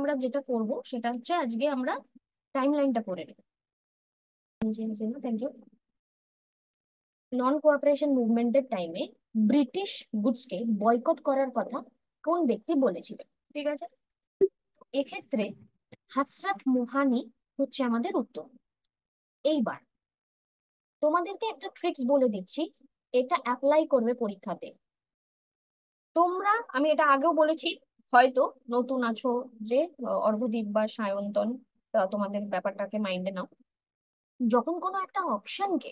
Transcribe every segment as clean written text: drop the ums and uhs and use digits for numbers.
আমরা যেটা করব সেটা হচ্ছে আজকে আমরা টাইম লাইনটা করে নেব। Thank you. নন কোঅপারেশন মুভমেন্টের টাইমে ব্রিটিশ গুডসকে বয়কট করার কথা কোন ব্যক্তি বলেছিলেন? ঠিক আছে, এক্ষেত্রে হযরত মুহানি হচ্ছে আমাদের উত্তর। এইবার তোমাদেরকে একটা ট্রিক্স বলে দিচ্ছি, এটা অ্যাপ্লাই করবে পরীক্ষাতে। তোমরা, আমি এটা আগেও বলেছি, হয়তো নতুন আছো যে অর্ঘদীপ বা সায়ন্তন, তোমাদের ব্যাপারটাকে মাইন্ডে নাও। যখন কোনো একটা অপশনকে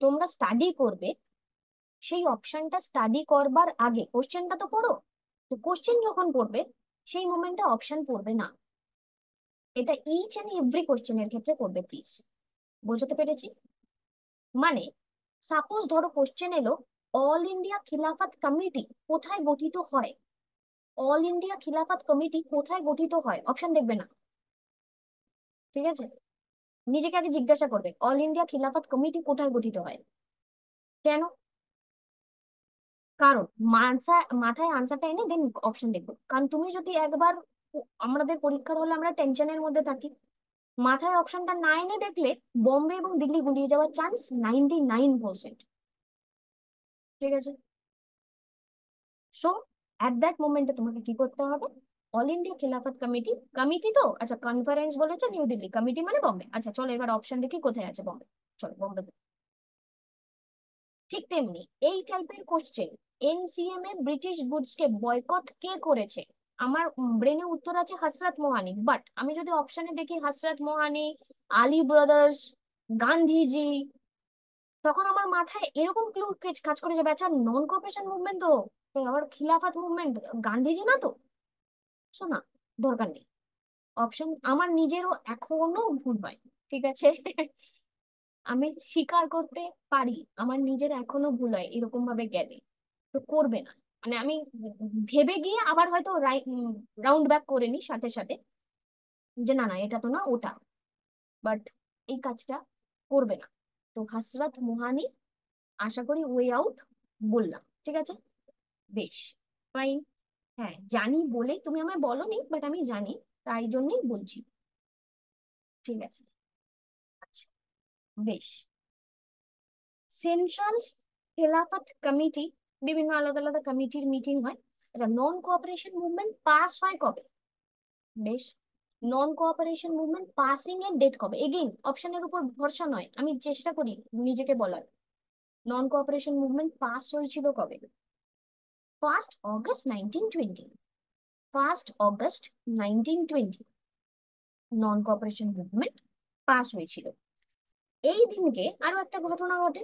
তোমরা স্টাডি করবে, সেই অপশনটা স্টাডি করবার আগে কোশ্চেনটা তো পড়ো। তো কোশ্চেন যখন পড়বে সেই মোমেন্টে অপশন পড়বে না। এটা ইচ এন্ড এভরি কোশ্চেনের ক্ষেত্রে করবে প্লিজ। বোঝাতে পেরেছি? মানে সাপোজ ধরো কোশ্চেন এলো, অল ইন্ডিয়া খিলাফত কমিটি কোথায় গঠিত হয়? অল ইন্ডিয়া খিলাফত কমিটি কোথায় গঠিত হয়, অপশন দেখবে না। ঠিক আছে, নিজেকে আগে জিজ্ঞাসা করবে অল ইন্ডিয়া খিলাফত কমিটি কোথায় গঠিত হয়। কেন? কারণ মাথায় আনসারটা এনে দেন অপশন দেখবো। কারণ তুমি যদি একবার, আমাদের পরীক্ষার হলে আমরা টেনশনের মধ্যে থাকি, মাথায় অপশনটা না এনে দেখলে বোম্বে এবং দিল্লি গুলিয়ে যাওয়ার চান্স 99%। ঠিক আছে, সো অ্যাট দ্যাট মোমেন্টে তোমাকে কি করতে হবে? অল ইন্ডিয়া খিলাফত কমিটি, কমিটি তো আচ্ছা, কনফারেন্স বলেছে নিউ দিল্লি, কমিটি মানে বম্বে। আচ্ছা চলো এবার অপশন দেখি কোথায় আছে বম্বে। চলো বম্বে। ঠিক তেমনি এই টাইপের কোশ্চেন, এনসিএম এ ব্রিটিশ গুডস কে বয়কট কে করেছে? আমার ব্রেনে উত্তর আছে হযরত মোহানি, বাট আমি যদি অপশনে দেখি হযরত মোহানি, আলী ব্রাদার্স, গান্ধীজি, তখন আমার মাথায় এরকম ক্লু কাজ করে যাবে, আচ্ছা নন কোঅপারেশন মুভমেন্ট তো, তো আবার খিলাফত মুভমেন্ট, গান্ধীজি না তো। শোনা, দরকার নেই। অপশন আমার নিজেরও এখনো ভুল হয়, ঠিক আছে? আমি স্বীকার করতে পারি আমার নিজের এখনো ভুল হয় এরকম ভাবে গেলে। তো করবে না, মানে আমি ভেবে গিয়ে আবার হয়তো রাউন্ড ব্যাক করে নি সাথে সাথে, যে না না এটা তো না ওটা, বাট এই কাজটা করবে না। তো হযরত মুহানি, আশা করি ওয়ে আউট বললাম, ঠিক আছে? বেশ, ফাইন। হ্যাঁ জানি বলে তুমি আমায় বলোনি, বাট আমি জানি, তাই জন্যই বলছি। ঠিক আছে, আচ্ছা, বেশ। সেন্ট্রাল খেলাফত কমিটি, বিভিন্ন আলাদা আলাদা কমিটির মিটিং হয়। আচ্ছা, নন কোঅপারেশন মুভমেন্ট পাস হয় কবে? বেশ, নন কোঅপারেশন মুভমেন্ট পাসিং এর ডেট কবে? এগেইন অপশনের উপর ভরসা নয়, আমি চেষ্টা করি নিজেকে বলার। নন কোঅপারেশন মুভমেন্ট পাস হয়েছিল কবে? 1 August 1920। 1 August 1920 non cooperation movement pass হয়েছিল। এই দিনকে আরো একটা ঘটনা ঘটে।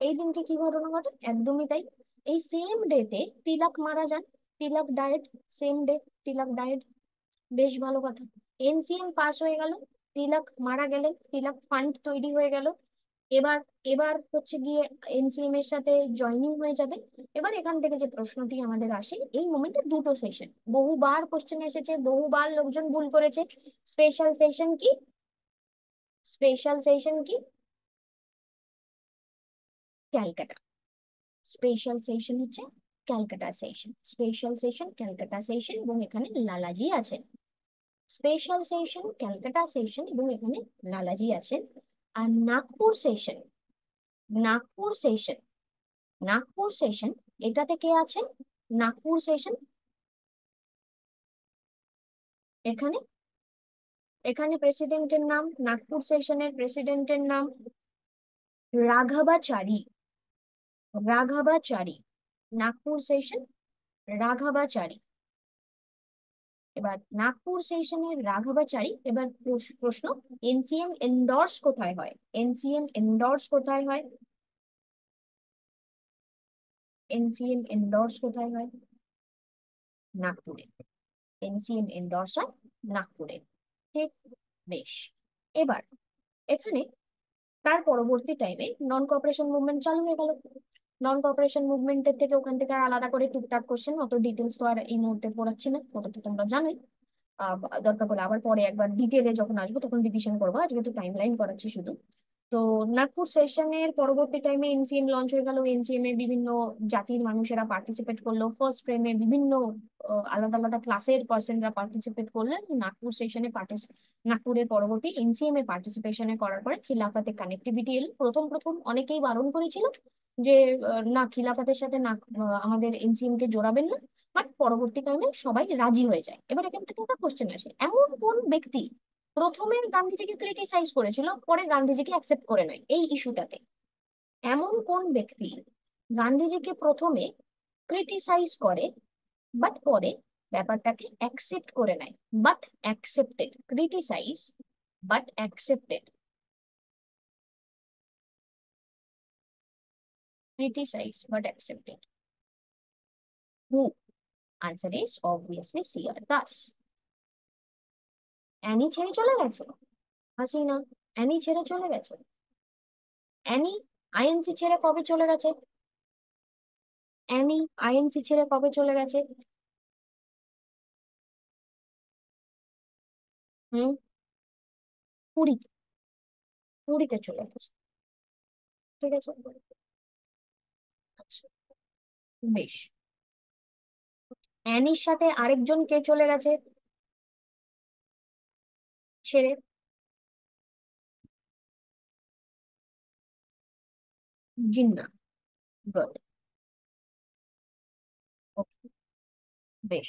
এই দিনকে কি ঘটনা ঘটে? একদমই তাই, এই সেম ডেতে তিলক মারা যান। তিলক ডায়েড, সেম ডে তিলক ডায়েড। বেশ ভালো কথা। এনসিএম পাস হয়ে গেল, তিলক মারা গেলেন, তিলক ফান্ড তৈরি হয়ে গেল। এবার এবার হচ্ছে গিয়ে এনসিএম এর সাথে জয়েনিং হয়ে যাবে। এবার এখান থেকে যে প্রশ্নটি আমাদের আসে, এই মোমেন্টে দুটো সেশন, বহুবার কোশ্চেন এসেছে, বহুবার লোকজন ভুল করেছে। স্পেশাল সেশন কি? স্পেশাল সেশন কি? ক্যালকাটা। স্পেশাল সেশন হচ্ছে Calcutta session. Special session Calcutta session, এবং এখানে লালাজি আছেন। স্পেশাল সেশন ক্যালকাটা সেশন এবং এখানে লালাজি আছেন। আর Nagpur session, Nagpur session, Nagpur session, এটাতে কে আছেন? নাগপুর সেশন এখানে, এখানে প্রেসিডেন্টের নাম, নাগপুর সেশনের প্রেসিডেন্টের নাম রাঘবাচারী। রাঘবাচারী, নাগপুর সেশন রাঘবাচারী। এবার নাগপুর সেশনের রাঘবাচারী, এবার প্রশ্ন, এনসিএম এন্ডোর্স কোথায় হয়? এনসিএম এন্ডোর্স কোথায় হয়? এনসিএম এন্ডোর্স কোথায় হয়? নাগপুরে। এনসিএম এন্ডোর্স হয় নাগপুরে। ঠিক, বেশ। এবার এখানে তার পরবর্তী টাইমে নন কোঅপারেশন মুভমেন্ট চালু হয়ে গেল। নন কোঅপারেশন মুভমেন্টের থেকে ওখান থেকে আর আলাদা করে টুকটাক কোশ্চেন, অত ডিটেলস তো আর এই মুহূর্তে পড়াচ্ছি না, ওটা তো তোমরা জানোই। দরকার পড়লে আবার পরে একবার ডিটেলে যখন আসবো তখন রিভিশন করবো, আজকে তো টাইম লাইন করাচ্ছি শুধু। তো নাগপুর সেশনের পরবর্তী টাইমে এনসিএম লঞ্চ হয়ে গেল। এনসিএম এ বিভিন্ন জাতির মানুষেরা পার্টিসিপেট করলো। ফার্স্ট ফ্রেমে বিভিন্ন আলাদা আলাদা ক্লাসের পার্সনরা পার্টিসিপেট করলেন নাগপুর সেশনে। নাগপুরের পরবর্তী এনসিএম এ পার্টিসিপেশনে করার পরে খিলাফাতে কানেক্টিভিটি এলো। প্রথম প্রথম অনেকেই বারণ করেছিল যে না, খিলাফাতের সাথে না, আমাদের এনসিএম কে জোড়াবেন না। বাট পরবর্তীকালে সবাই রাজি হয়ে যায়। এবার এখান থেকে একটা কোশ্চেন আসে, এমন কোন ব্যক্তি প্রথমে গান্ধীজিকে ক্রিটিসাইজ করেছিল, পরে গান্ধীজিকে অ্যাকসেপ্ট করে নেয় এই ইস্যুটাতে? এমন কোন ব্যক্তি গান্ধীজিকে প্রথমে ক্রিটিসাইজ করে, বাট পরে ব্যাপারটাকে অ্যাকসেপ্ট করে নেয়? But accepted, criticise but accepted, criticise but accepted. Who? Answer is obviously C R Das. Annie ছেড়ে চলে গেছে, হাসিনা। অ্যানি ছেড়ে চলে গেছে। অ্যানি আইএনসি ছেড়ে কবে চলে গেছে? অ্যানি আইএনসি ছেড়ে কবে চলে গেছে? হুম? পুরীতে। পুরীতে চলে গেছে। ঠিক আছে। আচ্ছা, বেশ। অ্যানির সাথে আরেকজন কে চলে গেছে ছেড়ে? জিন্না। গুড। বেশ।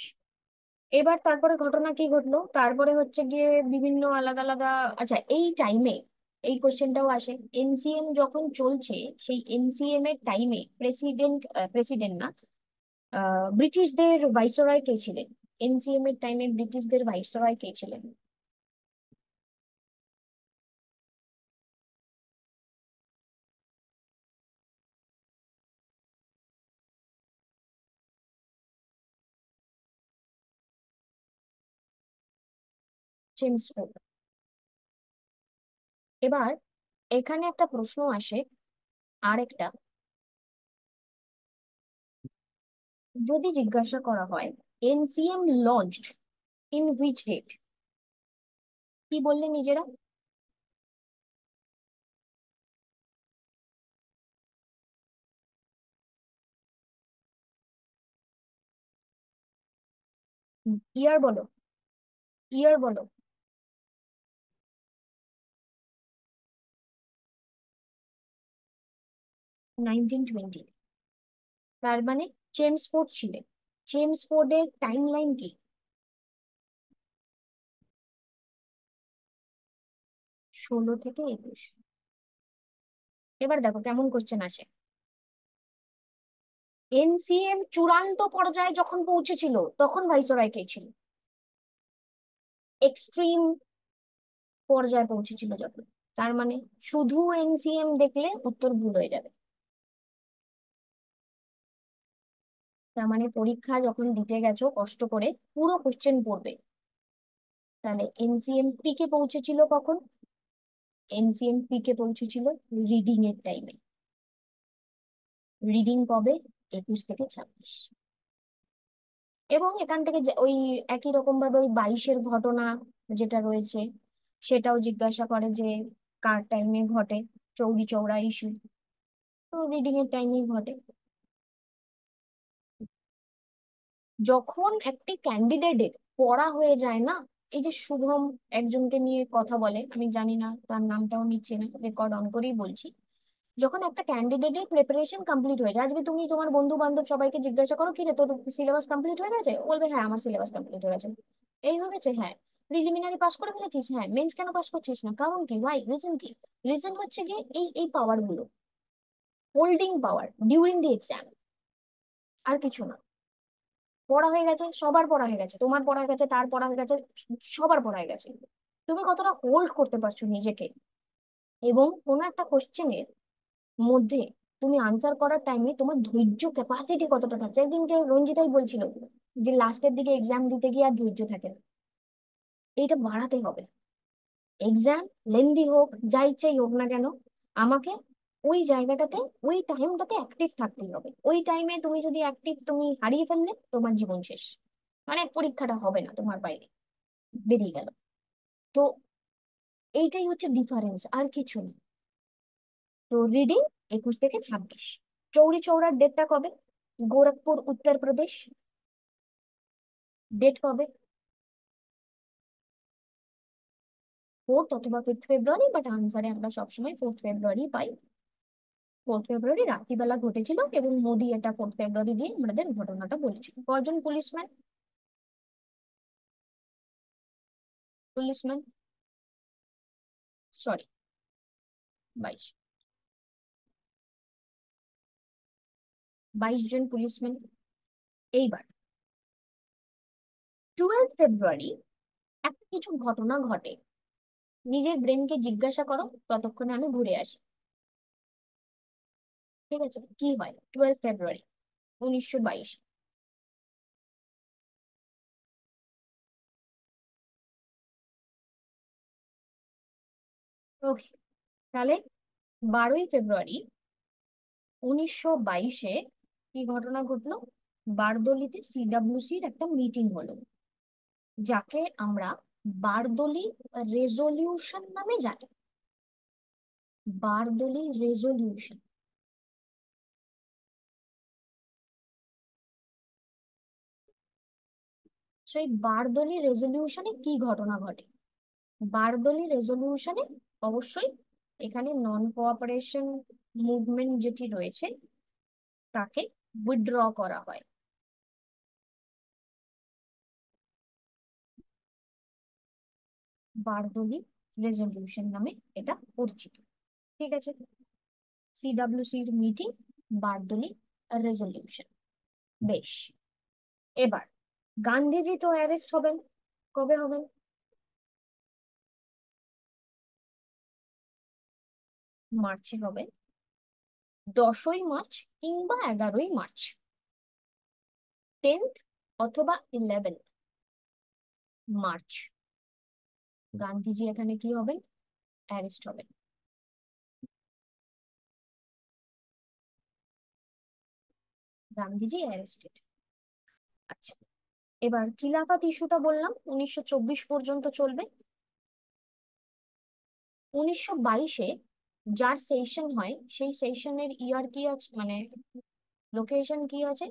এবার তারপরে ঘটনা কি ঘটলো? তারপরে হচ্ছে গিয়ে বিভিন্ন আলাদা আলাদা। আচ্ছা, এই টাইমে এই কোশ্চেনটাও আসে, এনসিএম যখন চলছে সেই এনসিএম এর টাইমে প্রেসিডেন্ট, প্রেসিডেন্ট না, ব্রিটিশদের ভাইসরয় কে ছিলেন? এনসিএম এর টাইমে ব্রিটিশদের ভাইসরয় কে ছিলেন? James Ford. এবার এখানে একটা প্রশ্ন আসে, আরেকটা। যদি জিজ্ঞাসা করা হয় NCM launched in which date, কি বললে নিজেরা? ইয়ার বলো, ইয়ার বলো। 1920। তার মানে জেমস ফোর্ড ছিলেন। জেমস ফোর্ডের টাইম লাইন কি? 16 থেকে 21। এবার দেখো কেমন কোশ্চেন আসে। এনসিএম চূড়ান্ত পর্যায়ে যখন পৌঁছেছিল তখন ভাইসরয় কে ছিল? এক্সট্রিম পর্যায়ে পৌঁছেছিল যখন। তার মানে শুধু এনসিএম দেখলে উত্তর ভুল হয়ে যাবে। তার মানে পরীক্ষা যখন দিতে গেছো কষ্ট করে পুরো কোশ্চেন পড়বে। তাহলে এনসিএম পিকে পৌঁছেছিল কখন? এনসিএম পিকে পৌঁছেছিল রিডিং এর টাইমে। রিডিং কবে? 21 থেকে 26। এবং এখান থেকে ওই একই রকম ভাবে ওই 22-এর ঘটনা যেটা রয়েছে সেটাও জিজ্ঞাসা করে যে কার টাইমে ঘটে, চৌরি চৌরা ইস্যু, তো রিডিং এর টাইমেই ঘটে। যখন একটি ক্যান্ডিডেটের পড়া হয়ে যায় না, এই যে শুভম একজনকে নিয়ে কথা বলে, আমি জানি না তার নামটাও নিচ্ছি না, রেকর্ড অন করেই বলছি। যখন একটা ক্যান্ডিডেটের প্রিপারেশন কমপ্লিট হয়ে যায়, আজকে তুমি তোমার বন্ধু বান্ধব সবাইকে জিজ্ঞাসা করো কি রে তোর সিলেবাস কমপ্লিট হয়ে গেছে, ও বলবে হ্যাঁ আমার সিলেবাস কমপ্লিট হয়ে গেছে। এই হয়েছে, হ্যাঁ। প্রিলিমিনারি পাস করে ফেলেছিস, হ্যাঁ। মেন্স কেন পাস করছিস না? কারণ কি? ওয়াই? রিজন কি? রিজন হচ্ছে গিয়ে এই এই পাওয়ার গুলো, holding power during the exam, আর কিছু না। পড়া হয়ে গেছে, সবার পড়া হয়ে গেছে, তোমার পড়া হয়ে গেছে, তার পড়া হয়ে গেছে, সবার পড়া হয়ে গেছে। তুমি কতটা হোল্ড করতে পারছো নিজেকে, এবং কোনো একটা কোশ্চেনের মধ্যে তুমি আনসার করার টাইমে তোমার ধৈর্য ক্যাপাসিটি কতটা থাকছে। একদিনকে রঞ্জিতাই বলছিল যে লাস্টের দিকে এক্সাম দিতে গিয়ে আর ধৈর্য থাকে না। এইটা বাড়াতে হবে। এক্সাম লেন্দি হোক, যা ইচ্ছাই হোক না কেন, আমাকে ওই জায়গাটাতে, ওই টাইমটাতে অ্যাক্টিভ থাকতেই হবে। ওই টাইমে তুমি যদি অ্যাক্টিভ তুমি হারিয়ে ফেললে তোমার জীবন শেষ। মানে পরীক্ষাটা হবে না, তোমার বাইরে বেরিয়ে গেল। তো এইটাই হচ্ছে ডিফারেন্স, আর কিছু না। তো রিডিং 21 থেকে 26। চৌরি চৌরার ডেটটা কবে? গোরখপুর উত্তরপ্রদেশ। ডেট কবে? 4th অথবা 5th ফেব্রুয়ারি, বাট আনসারে আমরা সবসময় 4th ফেব্রুয়ারি পাই। 4th ফেব্রুয়ারি রাত্রিবেলা ঘটেছিল এবং মোদি এটা 4th ফেব্রুয়ারি দিয়ে আমাদের ঘটনাটা বলেছিল। কজন পুলিশম্যান? Policeman, sorry, 22। 22 জন পুলিশম্যান। এইবার 12th ফেব্রুয়ারি একটা কিছু ঘটনা ঘটে। নিজের ব্রেনকে জিজ্ঞাসা করো, ততক্ষণে আমি ঘুরে আসি। ঠিক আছে, কি হয় 12th ফেব্রুয়ারি 1922? ওকে, তাহলে 12ই ফেব্রুয়ারি 1922-এ কি ঘটনা ঘটলো? বারদৌলিতে সিডব্লিউসির একটা মিটিং হলো, যাকে আমরা বারদৌলি রেজলিউশন নামে জানি। বারদৌলি রেজলিউশন। সেই বারদৌলি রেজলিউশনে কি ঘটনা ঘটে? বারদৌলি রেজলিউশনে অবশ্যই এখানে নন কোঅপারেশন মুভমেন্ট যেটি রয়েছে তাকে উইথড্র করা হয়। বারদৌলি রেজলিউশন নামে এটা পরিচিত। ঠিক আছে, সিডব্লিউসির মিটিং, বারদৌলি রেজলিউশন। বেশ, এবার গান্ধীজি তো অ্যারেস্ট হবেন। কবে হবেন? মার্চে হবেন, 10ই মার্চ কিংবা 11ই মার্চ। 10th অথবা 11th মার্চ গান্ধীজি এখানে কি হবেন? অ্যারেস্ট হবেন। গান্ধীজি অ্যারেস্টেড। আচ্ছা, এবার খিলাফত ইস্যুটা বললাম 1924 পর্যন্ত চলবে। 1922-এ যার সেশন হয় সেই সেশনের ইয়ার কি আছে, মানে লোকেশন কি আছে?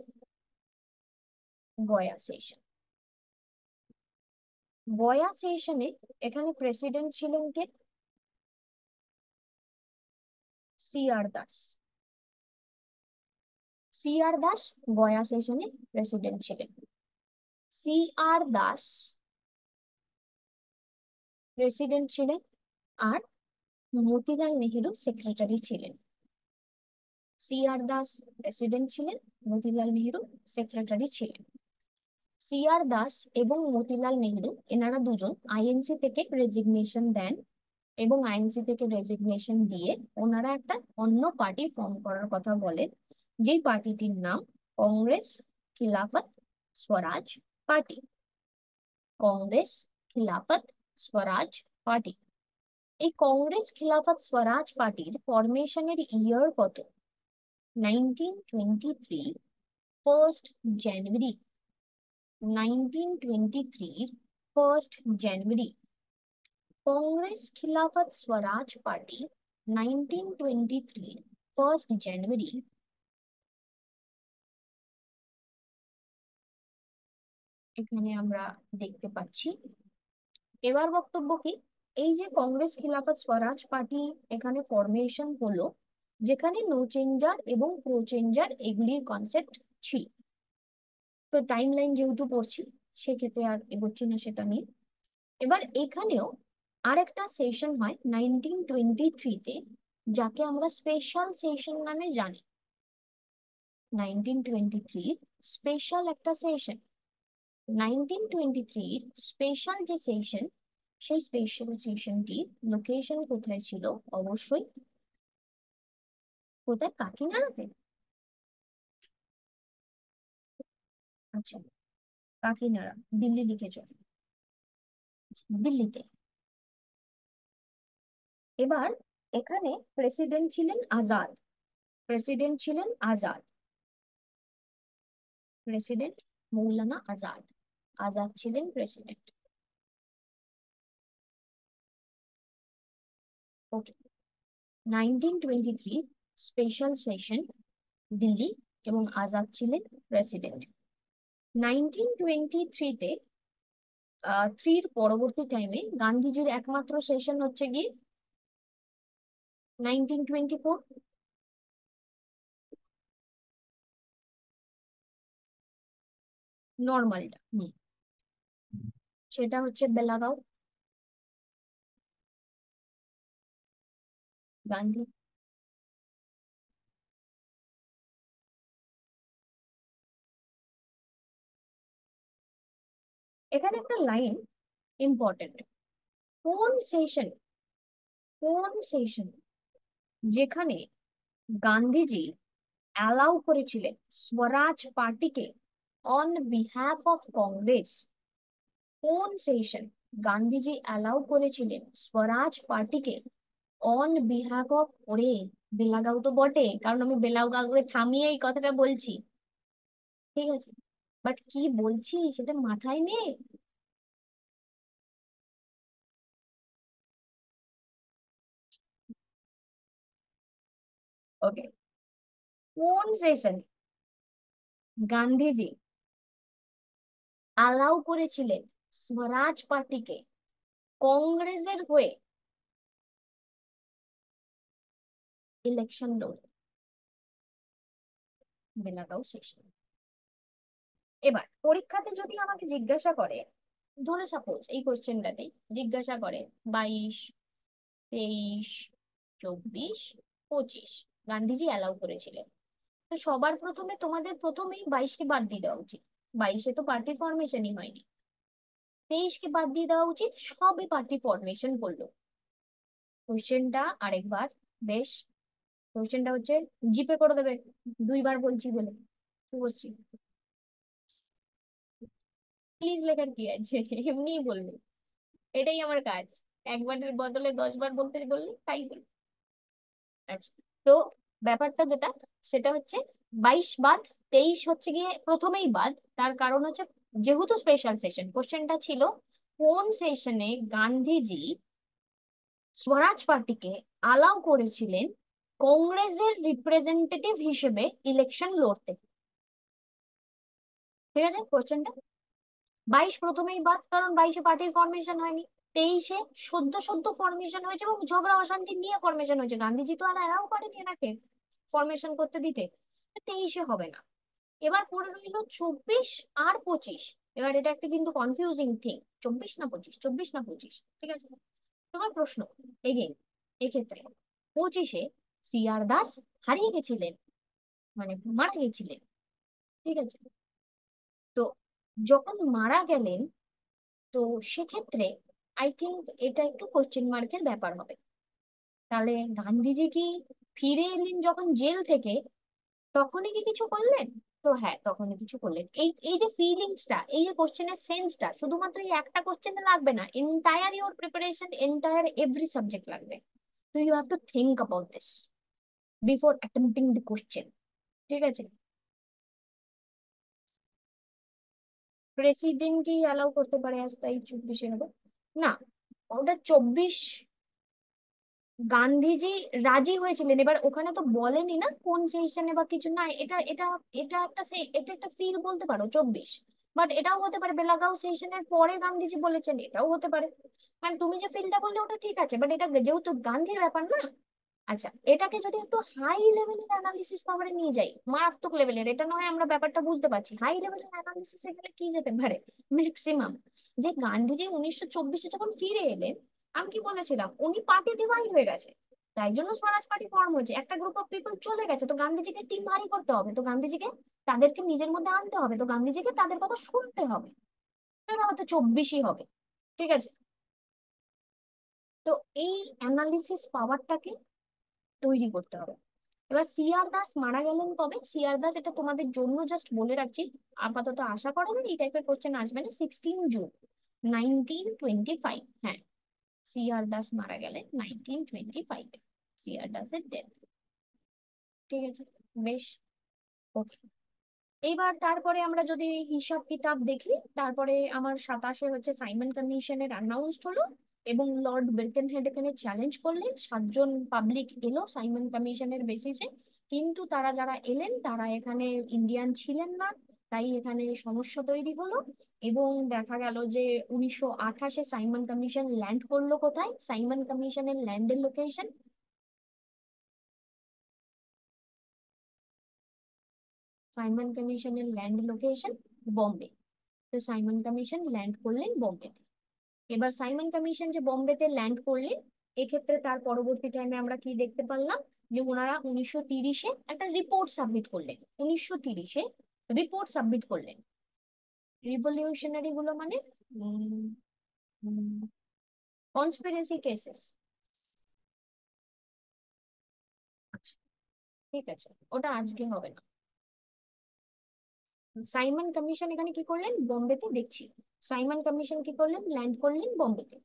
গয়া সেশন। গয়া সেশনে এখানে প্রেসিডেন্ট ছিলেন কে? সিআর দাস। সিআর দাস গয়া সেশনে প্রেসিডেন্ট ছিলেন। সিআর দাস প্রেসিডেন্ট ছিলেন, আর মতিলাল নেহেরু সেক্রেটারি ছিলেন। সিআর দাস প্রেসিডেন্ট ছিলেন, মতিলাল নেহেরু সেক্রেটারি ছিলেন। সিআর দাস এবং মতিলাল নেহেরু এনারা দুজন আইএনসি থেকে রেজিগনেশন দেন, এবং আইএনসি থেকে রেজিগনেশন দিয়ে ওনারা একটা অন্য পার্টি ফর্ম করার কথা বলেন, যেই পার্টিটির নাম কংগ্রেস খিলাফত স্বরাজ পার্টি। কংগ্রেস খিলাফত স্বরাজ পার্টি। এই কংগ্রেস খিলাফত স্বরাজ পার্টির ফরমেশনের ইয়ার কত? 1923, 1st জানুয়ারি। 1923 1st জানুয়ারি। কংগ্রেস খিলাফত স্বরাজ পার্টি 1923 1st জানুয়ারি এখানে আমরা দেখতে পাচ্ছি। এবার বক্তব্য কি? এই যে কংগ্রেস খিলাফত স্বরাজ পার্টি এখানে ফরমেশন হলো, যেখানে নো চেঞ্জার এবং প্রো চেঞ্জার এগুলির কনসেপ্ট ছিল। তো টাইম লাইন যেহেতু পড়ছি, সেক্ষেত্রে আর এগোচ্ছি না সেটা নিয়ে। এবার এখানেও আরেকটা সেশন হয় 1923-তে, যাকে আমরা স্পেশাল সেশন নামে জানি। 1923 স্পেশাল একটা সেশন। 1923 স্পেশাল যে সেশন, সেই স্পেশাল সেশনটি লোকেশন কোথায় ছিল? অবশ্যই কোথায়? কাকিনাড়াতে। আচ্ছা, কাকিনাড়া, দিল্লি লিখে চল, দিল্লিতে। এবার এখানে প্রেসিডেন্ট ছিলেন আজাদ। প্রেসিডেন্ট ছিলেন আজাদ। প্রেসিডেন্ট মৌলানা আজাদ। আজাদ ছিলেন প্রেসিডেন্ট। ওকে, 1923 স্পেশাল সেশন, দিল্লি, এবং আজাদ ছিলেন প্রেসিডেন্ট। 1923-তে থ্রির পরবর্তী টাইমে গান্ধীজির একমাত্র সেশন হচ্ছে গিয়ে 1924 নর্মালটা। সেটা হচ্ছে বেলাগাঁও। গান্ধী এখানে একটা লাইন ইম্পর্টেন্ট। কোন সেশন, কোন সেশন যেখানে গান্ধীজি অ্যালাউ করেছিলেন স্বরাজ পার্টিকে অন বিহাফ অফ কংগ্রেস, কোন সেশন গান্ধীজি অ্যালাউ করেছিলেন স্বরাজ পার্টিকে অন বিহাফ অফ, ওরে বেলাগাঁও তো বটে, কারণ আমি বেলাগাঁওকে থামিয়ে এই কথাটা বলছি, ঠিক আছে, বাট কি বলছি সেটা মাথায় নেই। ওকে, কোন সেশন গান্ধীজি অ্যালাউ করেছিলেন স্বরাজ পার্টিকে কংগ্রেসের হয়ে ইলেকশন লড়তে? বেলাগাঁও সেশন। এবার পরীক্ষাতে যদি আমাকে জিজ্ঞাসা করে, ধরো সাপোজ এই কোশ্চেনটাতেই জিজ্ঞাসা করে 22, 23, 24, 25 গান্ধীজি অ্যালাউ করেছিলেন, তো সবার প্রথমে তোমাদের প্রথমেই 22কে বাদ দিয়ে দেওয়া উচিত। 22-এ তো পার্টি ফরমেশনই হয়নি। 23কে বাদ দিয়ে দেওয়া উচিত, সবে পার্টি ফরমেশন করলো। কোশ্চেনটা আরেকবার, বেশ, কোশ্চেনটা হচ্ছে, জিপে করে দেবে, দুইবার বলছি বলে, শুভশ্রী প্লিজ, লেখার কি আছে, এমনিই বলবে, এটাই আমার কাজ, একবারের বদলে 10বার বলতে বললে তাই বলবো। আচ্ছা, তো ব্যাপারটা যেটা, সেটা হচ্ছে 22 বাদ, 23 হচ্ছে গিয়ে প্রথমেই বাদ। তার কারণ হচ্ছে, যেহেতু স্পেশাল সেশন, কোশ্চেনটা ছিল কোন সেশনে গান্ধীজি স্বরাজ পার্টিকে অ্যালাউ করেছিলেন কংগ্রেসের রিপ্রেজেন্টেটিভ হিসেবে ইলেকশন লড়তে। ঠিক আছে, কোশ্চেনটা 22 প্রথমেই বাদ, কারণ 22-এ পার্টির ফরমেশন হয়নি। 23-এ সদ্য সদ্য ফরমেশন হয়েছে এবং ঝগড়া অশান্তি নিয়ে ফরমেশন হয়েছে, গান্ধীজি তো আর অ্যালাউ করেনি এনাকে ফরমেশন করতে দিতে। 23-এ হবে না। এবার পড়ে রইল 24 আর 25। এবার এটা একটা কিন্তু কনফিউজিং থিং, 24 না 25, 24 না 25, ঠিক আছে। তোমার প্রশ্ন এগেইন, এক্ষেত্রে 25-এ সি আর দাস হারিয়ে গেছিলেন, মানে মারা গেছিলেন, ঠিক আছে। তো যখন মারা গেলেন, তো সেক্ষেত্রে আই থিঙ্ক এটা একটু কোশ্চেন মার্কের ব্যাপার হবে। তাহলে গান্ধীজি কি ফিরে এলেন যখন জেল থেকে, তখনই কি কিছু করলেন? তো হ্যাঁ, তখনই কিছু করলেন। এই এই যে ফিলিংসটা, এই যে কোশ্চেনের সেন্সটা, শুধুমাত্র এই একটা কোশ্চেনে লাগবে না, entire your preparation, entire every subject লাগবে। তো you have to think about this before attempting the question, ঠিক আছে। প্রেসিডেন্টই অ্যালাউ করতে পারে আজ, তাই 24-এ হবে না, ওটা 24। গান্ধীজি রাজি হয়েছিলেন, এবার ওখানে তো বলেনি না কোন সেশনে বা কিছু না, এটা এটা এটা একটা এটা একটা ফিল বলতে পারো 24। বাট এটাও হতে পারে বেলাগাঁও সেশনের পরে গান্ধীজি বলেছেন, এটাও হতে পারে। মানে তুমি যে ফিলটা বললে ওটা ঠিক আছে, বাট এটা যেহেতু গান্ধীর ব্যাপার না। আচ্ছা, এটাকে যদি একটু হাই লেভেলের অ্যানালিসিস পাওয়ারে নিয়ে যাই, মারাত্মক লেভেলের, এটা নয় আমরা ব্যাপারটা বুঝতে পারছি, হাই লেভেলের অ্যানালিসিসে গেলে কি যেতে পারে ম্যাক্সিমাম, যে গান্ধীজি 1924-এ যখন ফিরে এলেন, আমি কি বলেছিলাম, উনি পার্টি ডিভাইড হয়ে গেছে, তাই জন্য স্বরাজ পার্টি ফর্ম হয়েছে, একটা গ্রুপ অফ পিপল চলে গেছে, তো গান্ধীজিকে টিম ভারী করতে হবে, তো গান্ধীজিকে তাদেরকে নিজের মধ্যে আনতে হবে, তো গান্ধীজিকে তাদের কথা শুনতে হবে, সেটা হয়তো 24-ই হবে, ঠিক আছে। তো এই অ্যানালিসিস পাওয়ারটাকে তৈরি করতে হবে। এবার সিআর দাস মারা গেলেন কবে? সিআর দাস, এটা তোমাদের জন্য জাস্ট বলে রাখছি, আপাতত আশা করা যায় এই টাইপের কোশ্চেন আসবে না, 16 জুন 1925, হ্যাঁ, সিআর দাস মারা গেলেন 1925, সিআর দাসের ডেথ, ঠিক আছে, বেশ, ওকে। এইবার তারপরে আমরা যদি হিসাব কিতাব দেখি, তারপরে আমার 27-এ হচ্ছে সাইমন কমিশনের অ্যানাউন্সড হলো, এবং লর্ড বিরকেনহেড এখানে চ্যালেঞ্জ করলেন, 7 জন পাবলিক এলো সাইমন কমিশনের বেসিসে, কিন্তু তারা যারা এলেন তারা এখানে ইন্ডিয়ান ছিলেন না, তাই এখানে সমস্যা তৈরি হলো। এবং দেখা গেল যে 1928-এ সাইমন কমিশন ল্যান্ড করলো কোথায়? সাইমন কমিশনের ল্যান্ডের লোকেশন, সাইমন কমিশনের ল্যান্ড লোকেশন বম্বে। তো সাইমন কমিশন ল্যান্ড করলেন বম্বেতে। এবার সাইমন কমিশন যে বম্বেতে ল্যান্ড করলেন, এক্ষেত্রে তার পরবর্তী টাইমে আমরা কি দেখতে পারলাম, যে ওনারা 1930-এ একটা রিপোর্ট সাবমিট করলেন। 1930-এ রিপোর্ট সাবমিট করলেন। রিভলিউশনারি গুলো মানে কনস্পিরেসি কেসেস। আচ্ছা, ঠিক আছে, ওটা আজকে হবে না। সাইমন কমিশন এখানে কি করলেন? বোম্বেতে, দেখছি। সাইমন কমিশন কি করলেন? ল্যান্ড করলেন বোম্বেতে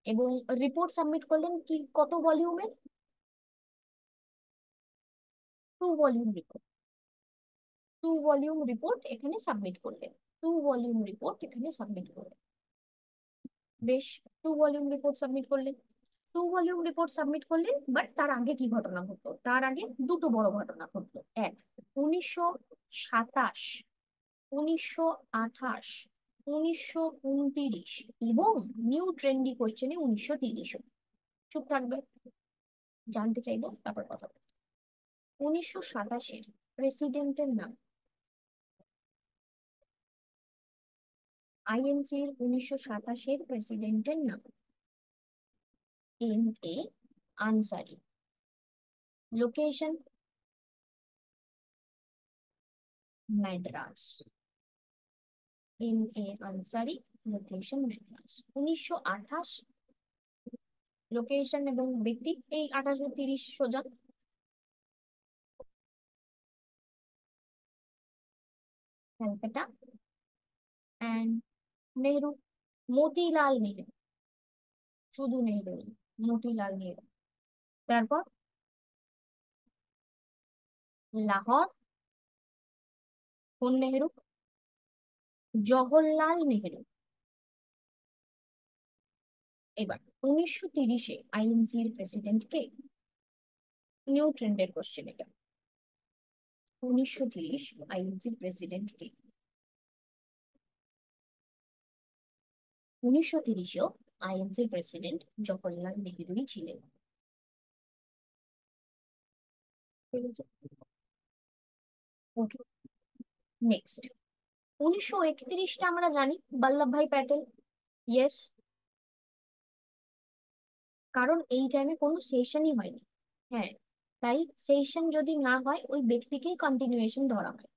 এবং রিপোর্ট সাবমিট করলেন কি, কত ভলিউমের? 2 ভলিউম রিপোর্ট। 2 ভলিউম রিপোর্ট এখানে সাবমিট করলেন। 2 ভলিউম রিপোর্ট এখানে সাবমিট করলেন। বেশ, 2 ভলিউম রিপোর্ট সাবমিট করলেন। 2 ভলিউম রিপোর্ট সাবমিট করলেন, বাট তার আগে কি ঘটনা ঘটলো? তার আগে দুটো বড় ঘটনা ঘটলো। এক, 1927, 1928, 1929 এবং নিউ ট্রেন্ডি কোশ্চেনে 1930। চুপ থাকবে, জানতে চাইবো তারপর কথা বলবো। 1927-এর প্রেসিডেন্টের নাম? আইএনসির 1927-এর প্রেসিডেন্টের নাম? M A. Ansari. Location? Madras. M A. Ansari, location Madras. 1928, location এবং ব্যক্তি এই 1830 সোজা। ক্যালকাটা অ্যান্ড নেহরু, মতিলাল নেহরু, শুধু নেহরু নয়, মতিলাল নেহরু। তারপর লাহোর, কোন নেহরু? জওহরলাল নেহরু। এবার 1930-এ আইএনসির প্রেসিডেন্ট কে? নিউ ট্রেন্ডের কোশ্চেন এটা। 1930 আইএনসির প্রেসিডেন্ট কে? 1930-এও আইএনসির প্রেসিডেন্ট জওহরলাল নেহরুই ছিলেন। ঠিক আছে, ওকে, নেক্সট। 1931টা আমরা জানি, বল্লভভাই প্যাটেল। ইয়েস, কারণ এই টাইমে কোনো সেশনই হয়নি। হ্যাঁ, তাই সেশন যদি না হয় ওই ব্যক্তিকেই কন্টিনিউয়েশন ধরা হয়,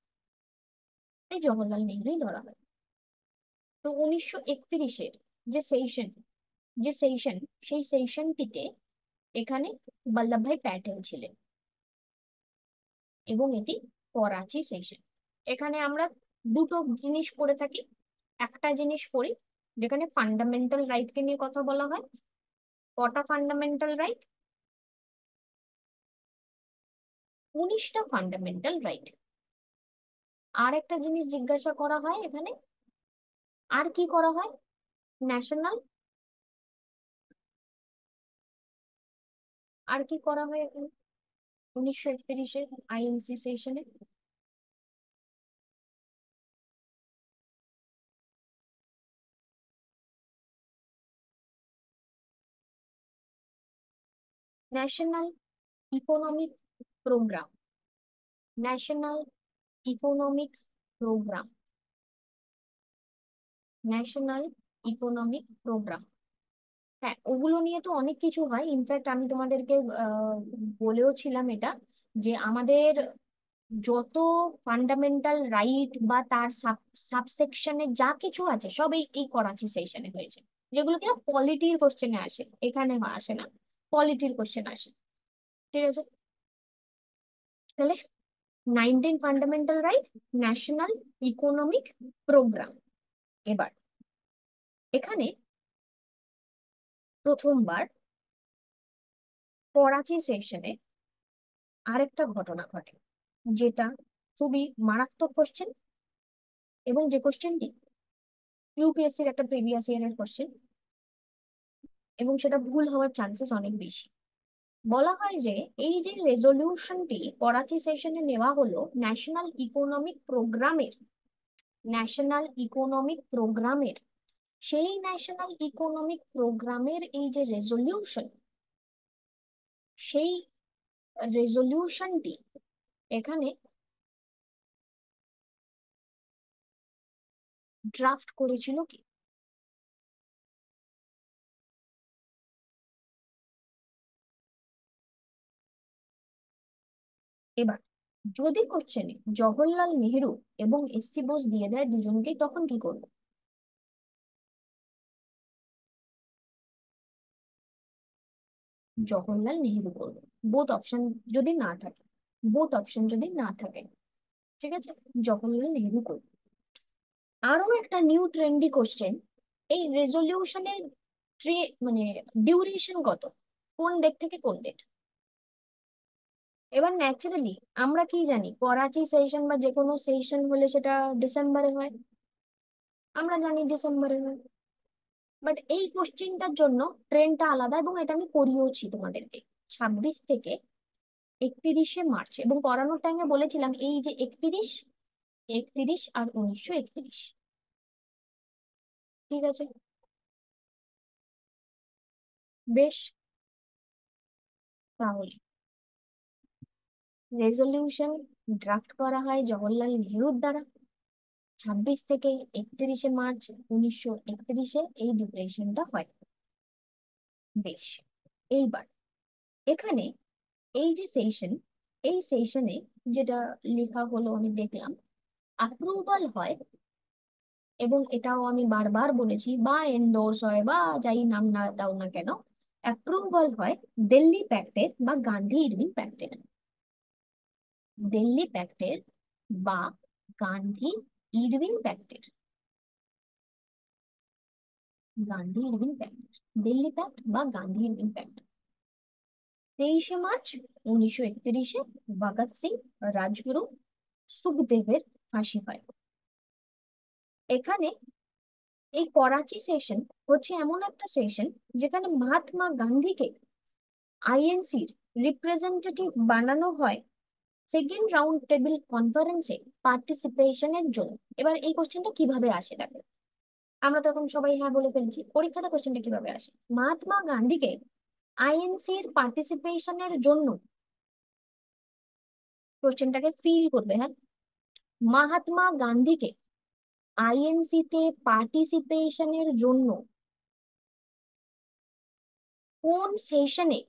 তাই জওহরলাল নেহরুই ধরা হয়। তো 1931-এর যে সেশন, যে সেশন, সেই সেশনটিতে এখানে বল্লভভাই প্যাটেল ছিলেন এবং এটি করাচি সেশন। এখানে আমরা দুটো জিনিস পড়ে থাকি। একটা জিনিস পড়ি যেখানে ফান্ডামেন্টাল রাইটকে নিয়ে কথা বলা হয়। কটা ফান্ডামেন্টাল রাইট? 19টা ফান্ডামেন্টাল রাইট। আর একটা জিনিস জিজ্ঞাসা করা হয় এখানে, আর কি করা হয়? ন্যাশনাল, আর কি করা হয় এখানে 1931-এর আইএনসি সেশনে? National economic programme. National economic programme, national economic programme. হ্যাঁ, ওগুলো নিয়ে তো অনেক কিছু হয়। ইনফ্যাক্ট আমি তোমাদেরকে বলেও ছিলাম এটা, যে আমাদের যত ফান্ডামেন্টাল রাইট বা তার সাবসেকশনে যা কিছু আছে সব এই এই করাচি সেশনে হয়েছে, যেগুলো কিনা পলিটির কোশ্চেনে আসে, এখানে আসে না, পলিটির কোশ্চেন আসে। ঠিক আছে, তাহলে 19 fundamental right, national economic programme. এবার এখানে প্রথমবার করাচি সেশনে আরেকটা ঘটনা ঘটে, যেটা খুবই মারাত্মক কোশ্চেন এবং যে কোশ্চেনটি ইউপিএসসির একটা প্রিভিয়াস ইয়ারের কোশ্চেন। এবং সেটা ভুল হওয়ার চান্সেস অনেক বেশি। বলা হয় যে এই যে রেজলিউশনটি করাচি সেশনে নেওয়া হলো ন্যাশনাল ইকোনমিক প্রোগ্রামের সেই ন্যাশনাল ইকোনমিক প্রোগ্রামের এই যে রেজলিউশন, সেই রেজলিউশনটি এখানে ড্রাফট করেছিল কি? এবার যদি কোশ্চেনে জওহরলাল নেহেরু এবং এস সি বোস দিয়ে দেয় দুজনকেই, তখন কি করবো? জওহরলাল নেহেরু করবো। বোথ অপশন যদি না থাকে, ঠিক আছে, জওহরলাল নেহেরু করবো। আরো একটা নিউ ট্রেন্ডি কোশ্চেন, এই রেজলিউশনের ট্রে মানে ডিউরেশন কত, কোন ডেট থেকে কোন ডেট? এবার ন্যাচারালি আমরা কি জানি, করাচি সেশন বা যে কোনো সেশন হলে সেটা ডিসেম্বরে হয়, আমরা জানি ডিসেম্বরে হয়। বাট এই কোশ্চেনটার জন্য ট্রেন্ডটা আলাদা, এবং এটা আমি করিয়েওছি তোমাদেরকে। 26 থেকে 31শে মার্চ, এবং করানোর টাইমে বলেছিলাম এই যে 31 আর 1931। ঠিক আছে, বেশ। তাহলে রেজলিউশন ড্রাফট করা হয় জওহরলাল নেহরুর দ্বারা 26 থেকে 31শে মার্চ 1931, এই ডিউরেশনটা হয়। বেশ। এইবার এখানে এই যে সেশন, এই সেশনে যেটা লেখা হলো আমি দেখলাম, অ্যাপ্রুভাল হয়, এবং এটাও আমি বারবার বলেছি, বা এন্ডোর্স হয় বা যাই নাম না দাও না কেন, অ্যাপ্রুভাল হয় দিল্লি প্যাক্টের বা গান্ধী ইরভিন প্যাক্টের। দিল্লি প্যাক্টের বা গান্ধী ইরভিন প্যাক্টের। Gandhi Irwin pact, Delhi pact বা গান্ধী ইরভিন প্যাক্ট। 23শে মার্চ 1931 ভগৎ সিং, রাজগুরু, সুখদেবের ফাঁসি হয়। এখানে এই করাচি সেশন হচ্ছে এমন একটা সেশন যেখানে মহাত্মা গান্ধীকে আইএনসির রিপ্রেজেন্টেটিভ বানানো হয় সেকেন্ড রাউন্ড টেবিল কনফারেন্সে পার্টিসিপেশনের জন্য। এবার এই কোশ্চেনটা কিভাবে আসে দেখো, আমরা তো এখন সবাই হ্যাঁ বলে ফেলছি, পরীক্ষাটা কোশ্চেনটা কিভাবে আসে? মহাত্মা গান্ধীকে আইএনসির পার্টিসিপেশনের জন্য, কোশ্চেনটাকে ফিল করবে, হ্যাঁ, মহাত্মা গান্ধীকে আইএনসি তে পার্টিসিপেশনের জন্য কোন সেশনে,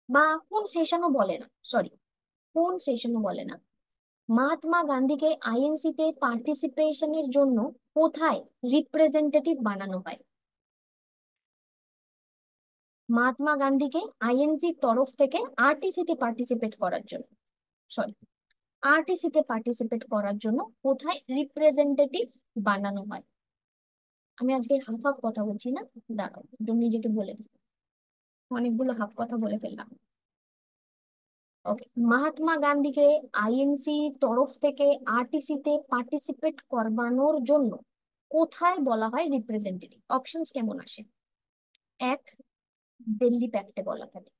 বা কোন সেশনও বলে না, সরি, কোন সেশনও বলে না, মহাত্মা গান্ধীকে আইএনসি তে পার্টিসিপেশনের জন্য কোথায় রিপ্রেজেন্টেটিভ বানানো হয়? মহাত্মা গান্ধীকে আইএনসি তরফ থেকে আরটিসি তে পার্টিসিপেট করার জন্য, সরি, আরটিসি তে পার্টিসিপেট করার জন্য কোথায় রিপ্রেজেন্টেটিভ বানানো হয়? আমি আজকে হাফ হাফ কথা বলছি না, দাঁড়াও একটু নিজেকে বলে দিই, অনেকগুলো হাফ কথা বলে ফেললাম। ওকে, মহাত্মা গান্ধীকে আইএনসি তরফ থেকে আরটিসি তে পার্টিসিপেট করবানোর জন্য কোথায় বলা হয় রিপ্রেজেন্টেটিভ? অপশনস কেমন আসে? এক, দিল্লি প্যাক্টে বলা থাকে,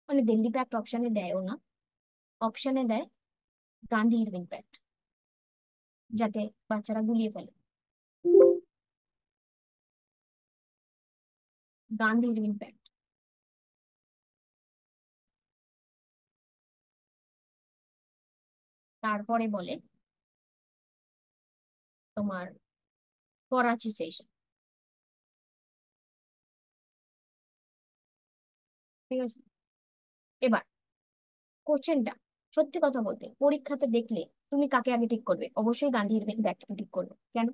মানে দিল্লি প্যাক্ট অপশনে দেয়ও না, অপশনে দেয় গান্ধী ইরভিন প্যাক্ট, যাতে বাচ্চারা গুলিয়ে ফেলে। Gandhi Irwin pact. তারপরে বলে তোমার করাচি সেশন। ঠিক আছে, এবার কোশ্চেনটা, সত্যি কথা বলতে পরীক্ষাতে দেখলে তুমি কাকে আগে ঠিক করবে? অবশ্যই গান্ধী ইরভিন প্যাক্টকে ঠিক করবে। কেন?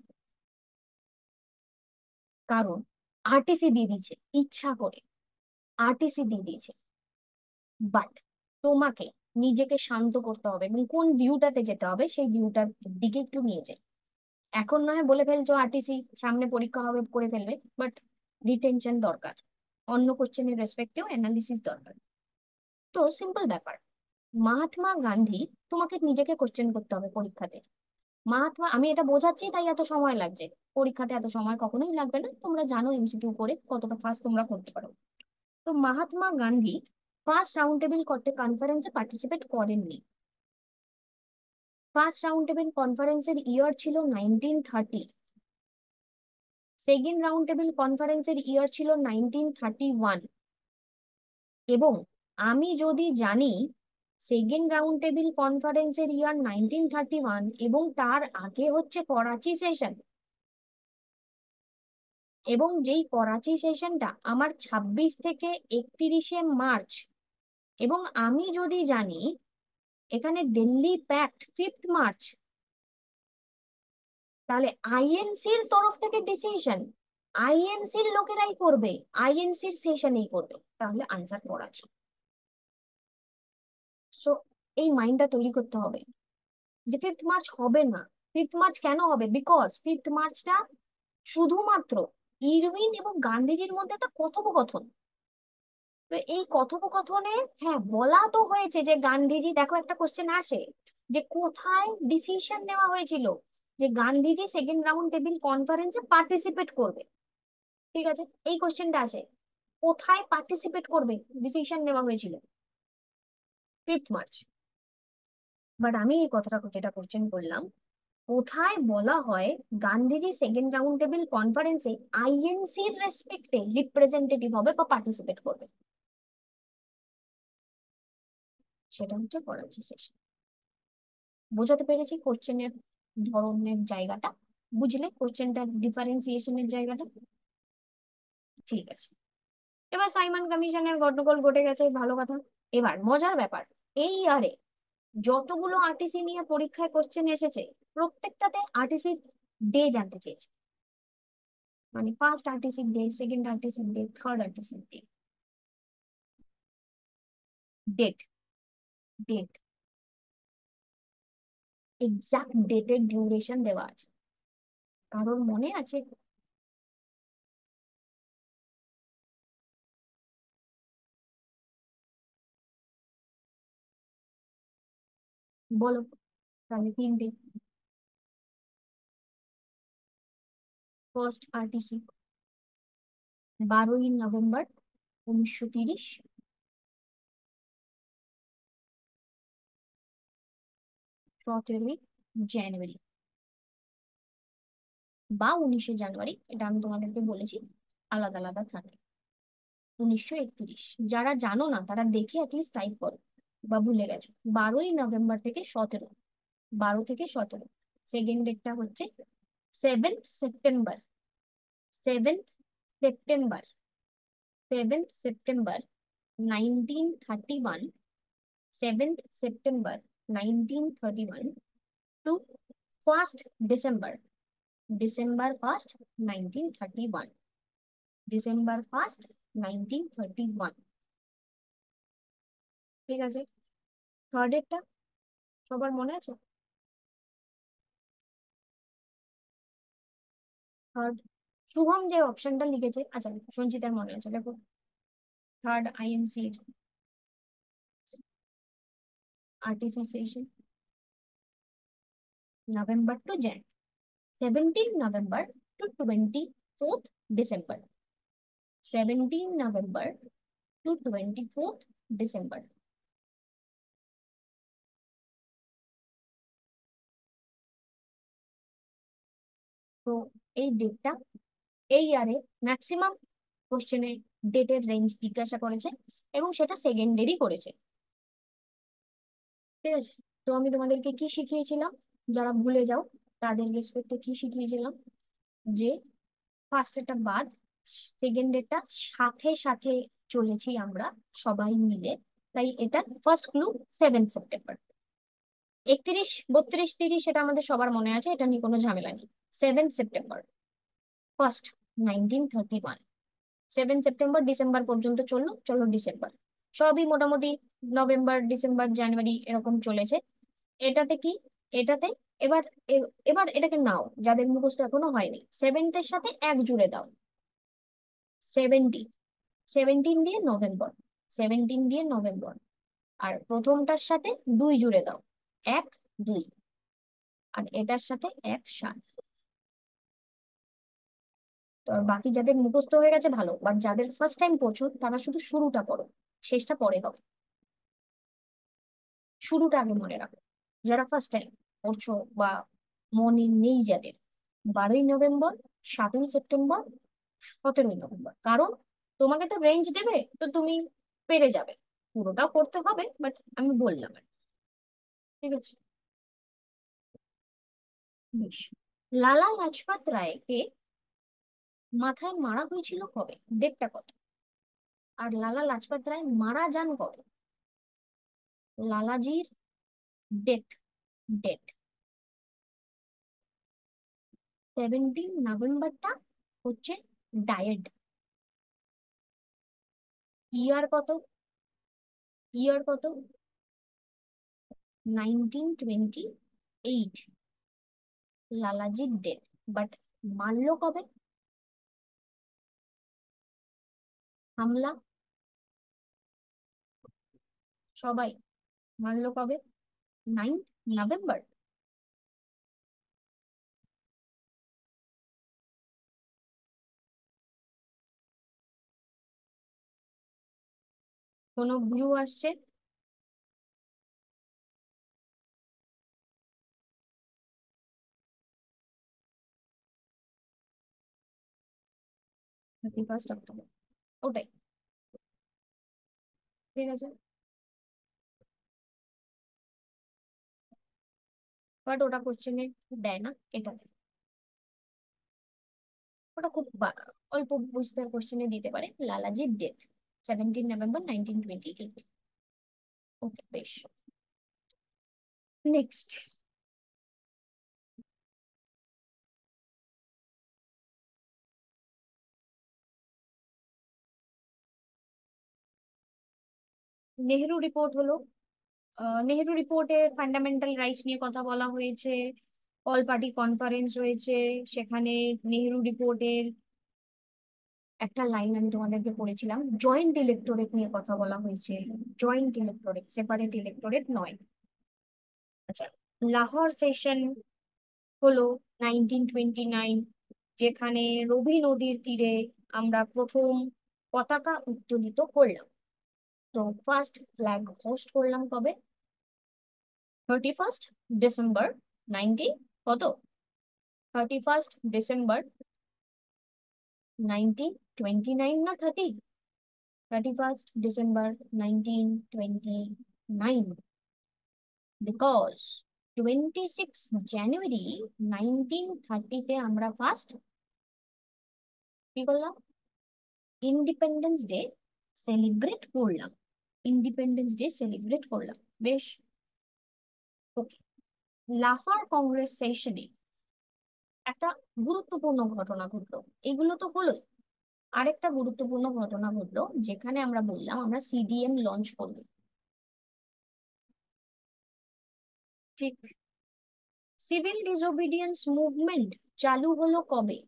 কারণ আরটিসি দিয়ে দিচ্ছে ইচ্ছা করে, আরটিসি দিয়ে দিয়েছে, বাট তোমাকে নিজেকে শান্ত করতে হবে এবং কোন ভিউটাতে যেতে হবে সেই ভিউটার দিকে একটু নিয়ে যাই। এখন নয় বলে ফেলছো আরটিসি, সামনে পরীক্ষা হবে করে ফেলবে, বাট রিটেনশন দরকার, অন্য কোশ্চেনের রেসপেক্টেও অ্যানালিসিস দরকার। তো সিম্পল ব্যাপার, মহাত্মা গান্ধী, তোমাকে নিজেকে কোশ্চেন করতে হবে পরীক্ষাতে, মহাত্মা, আমি এটা বোঝাচ্ছি তাই এত সময় লাগছে, পরীক্ষাতে এত সময় কখনোই লাগবে না, তোমরা জানো এমসিকিউ করে কতটা ফাস্ট তোমরা করতে পারো। তো Mahatma Gandhi first round table কনফারেন্সে পার্টিসিপেট করেননি। ফার্স্ট রাউন্ড টেবিল কনফারেন্সের ইয়ার ছিল 1930, সেকেন্ড রাউন্ড টেবিল কনফারেন্সের ইয়ার ছিল 1931। এবং আমি যদি জানি সেকেন্ড রাউন্ড টেবিল কনফারেন্সের ইয়ার 1931 এবং তার আগে হচ্ছে করাচি সেশন, এবং যেই করাচি সেশনটা আমার 26 থেকে 31শে মার্চ, এবং আমি যদি জানি এখানে দিল্লি প্যাক্ট 5th মার্চ, তাহলে আইএনসির তরফ থেকে ডিসিশন আইএনসির লোকেরাই করবে, আইএনসির সেশনেই করবে, তাহলে আনসার করাচি। সো এই মাইন্ডটা তৈরি করতে হবে যে 5th মার্চ হবে না। 5th মার্চ কেন হবে? বিকজ 5th মার্চটা শুধুমাত্র ইরউইন এবং গান্ধীজির মধ্যে একটা কথোপকথন। তো এই কথোপকথনে, হ্যাঁ বলা তো হয়েছে যে গান্ধীজি, দেখো একটা কোশ্চেন আসে যে কোথায় ডিসিশন নেওয়া হয়েছিল যে গান্ধীজি সেকেন্ড রাউন্ড টেবিল কনফারেন্সে পার্টিসিপেট করবে। ঠিক আছে, এই কোশ্চেনটা আসে, কোথায় পার্টিসিপেট করবে ডিসিশন নেওয়া হয়েছিল? 5th March. বাট আমি এই কথাটা যেটা কোশ্চেন করলাম, কোথায় বলা হয় গান্ধীজি সেকেন্ড রাউন্ড টেবিল কনফারেন্সে আইএনসির রেসপেক্টে রিপ্রেজেন্টেটিভ হবে বা পার্টিসিপেট করবে? সেটা হচ্ছে করাচি সেশন। বোঝাতে পেরেছি কোশ্চেনের ধরনের জায়গাটা? বুঝলে কোশ্চেনটার ডিফারেন্সিয়েশনের জায়গাটা? ঠিক আছে, এবার সাইমন কমিশনের গন্ডগোল ঘটে গেছে, ভালো কথা। এবার মজার ব্যাপার, এই ইয়ারে যতগুলো আরটিসি নিয়ে পরীক্ষায় কোশ্চেন এসেছে প্রত্যেকটাতে আরটিসি ডে জানতে চেয়েছে, মানে first RTC day, second RTC day, third RTC day, date, date, exact ডেটের ডিউরেশন দেওয়া আছে। কারোর মনে আছে? বলো। তাহলে তিনটে। ফার্স্ট আরটিসি 12ই নভেম্বর 1930, 17ই জানুয়ারি বা 19শে জানুয়ারি, এটা আমি তোমাদেরকে বলেছি, আলাদা আলাদা থাকে। 1931। যারা জানো না তারা দেখে অ্যাটলিস্ট টাইপ করো বা ভুলে গেছো। 12ই নভেম্বর থেকে 17, 12 থেকে 17। সেকেন্ড ডেটটা হচ্ছে 7th September, 7th September, 7th September 1931, 7th September 1931 to 1st December, December 1st 1931, December 1st 1931। ঠিক আছে, থার্ড ডেটটা সবার মনে আছে? থার্ড, শুভম যে অপশনটা লিখেছে, আচ্ছা সঞ্চিতার মনে আছে, দেখো থার্ড আইএনসির RTC session November to jan, 17 November to 24th December, 17 November to 24th December. তো এই ডেটটা এই ইয়ারে ম্যাক্সিমাম কোশ্চেনে ডেটের রেঞ্জ জিজ্ঞাসা করেছে এবং সেটা সেকেন্ডেরই করেছে। ঠিক আছে, তো আমি তোমাদেরকে কি শিখিয়েছিলাম, যারা ভুলে যাও তাদের রেসপেক্টে কি শিখিয়েছিলাম, যে ফার্স্ট এটা বাদ, সেকেন্ড ডেটটা সাথে সাথে চলেছি আমরা সবাই মিলে, তাই এটা ফার্স্ট ক্লু 7th সেপ্টেম্বর। 31, 32, 30 সেটা আমাদের সবার মনে আছে, এটা নিয়ে কোনো ঝামেলা নেই। 7th September first 1931, 7 September December পর্যন্ত চললো, চলো ডিসেম্বর, সবই মোটামুটি নভেম্বর ডিসেম্বর জানুয়ারি এরকম চলেছে। এটাতে কি, এটাতে এবার এবার এটাকে নাও, যাদের মুখস্থ এখনো হয়নি, সেভেন্থের সাথে এক জুড়ে দাও, 17, 17 দিয়ে নভেম্বর, 17 দিয়ে নভেম্বর, আর প্রথমটার সাথে দুই জুড়ে দাও, 1, 2। আর এটার সাথে 1-7। তো আর বাকি যাদের মুখস্থ হয়ে গেছে ভালো, বাট যাদের ফার্স্ট টাইম পড়ছো তারা শুধু শুরুটা পড়ো, শেষটা পরে হবে। শুরুটা আগে মনে রাখো। যারা ফার্স্ট টাইম পড়ছো বা মনে নেই যাদের, 12ই নভেম্বর, 7ই সেপ্টেম্বর, 17ই নভেম্বর, কারণ তোমাকে তো রেঞ্জ দেবে, তো তুমি পেরে যাবে। পুরোটাও করতে হবে, বাট আমি বললাম আর কি। ঠিক আছে, বেশ। লালা লাজপত রায়কে মাথায় মারা হয়েছিল কবে, ডেটটা কত? আর লালা লাজপত রায় মারা যান কবে? লালাজির ডেথ, ডেট 17 নভেম্বরটা হচ্ছে ডায়েট। ইয়ার কত? ইয়ার কত? 1928 লালাজির ডেথ। বাট মারলো কবে? হামলা, সবাই মারলো কবে? 9 নভেম্বর। কোনো ভিউ আসছে? 31 অক্টোবর, ওটাই। ঠিক আছে, বাট ওটা কোশ্চেনে দেয় না, এটা দেয়। ওটা খুব অল্প বুঝতে কোশ্চেনে দিতে পারে, লালাজির ডেথ 17 নভেম্বর 1928। ওকে, বেশ। নেক্সট, নেহেরু রিপোর্ট হলো। নেহেরু রিপোর্টে ফান্ডামেন্টাল রাইটস নিয়ে কথা বলা হয়েছে, অল পার্টি কনফারেন্স হয়েছে। সেখানে নেহেরু রিপোর্টের একটা লাইন আমি তোমাদেরকে পড়েছিলাম, জয়েন্ট ইলেক্টোরেট নিয়ে কথা বলা হয়েছে। জয়েন্ট ইলেক্টোরেট, সেপারেট ইলেক্টোরেট নয়। আচ্ছা, লাহোর সেশন হলো 1929, যেখানে রবি নদীর তীরে আমরা প্রথম পতাকা উত্তোলিত করলাম। তো ফার্স্ট ফ্ল্যাগ হোস্ট করলাম কবে? 31 ডিসেম্বর 19, কত? 31 ডিসেম্বর 1929 না 30? 31 ডিসেম্বর 1929, বিকজ 26 জানুয়ারি 1930-তে আমরা ফার্স্ট কি করলাম? ইন্ডিপেন্ডেন্স ডে সেলিব্রেট করলাম। ইন্ডিপেন্ডেন্স ডে সেলিব্রেট করলাম, বেশ। ওকে, লাহোর কংগ্রেস সেশনে একটা গুরুত্বপূর্ণ ঘটনা ঘটলো। এগুলো তো হলোই, আরেকটা গুরুত্বপূর্ণ ঘটনা ঘটলো, যেখানে আমরা বললাম আমরা সিডিএম লঞ্চ করবো। ঠিক, সিভিল ডিসোবিডিয়েন্স মুভমেন্ট চালু হলো কবে?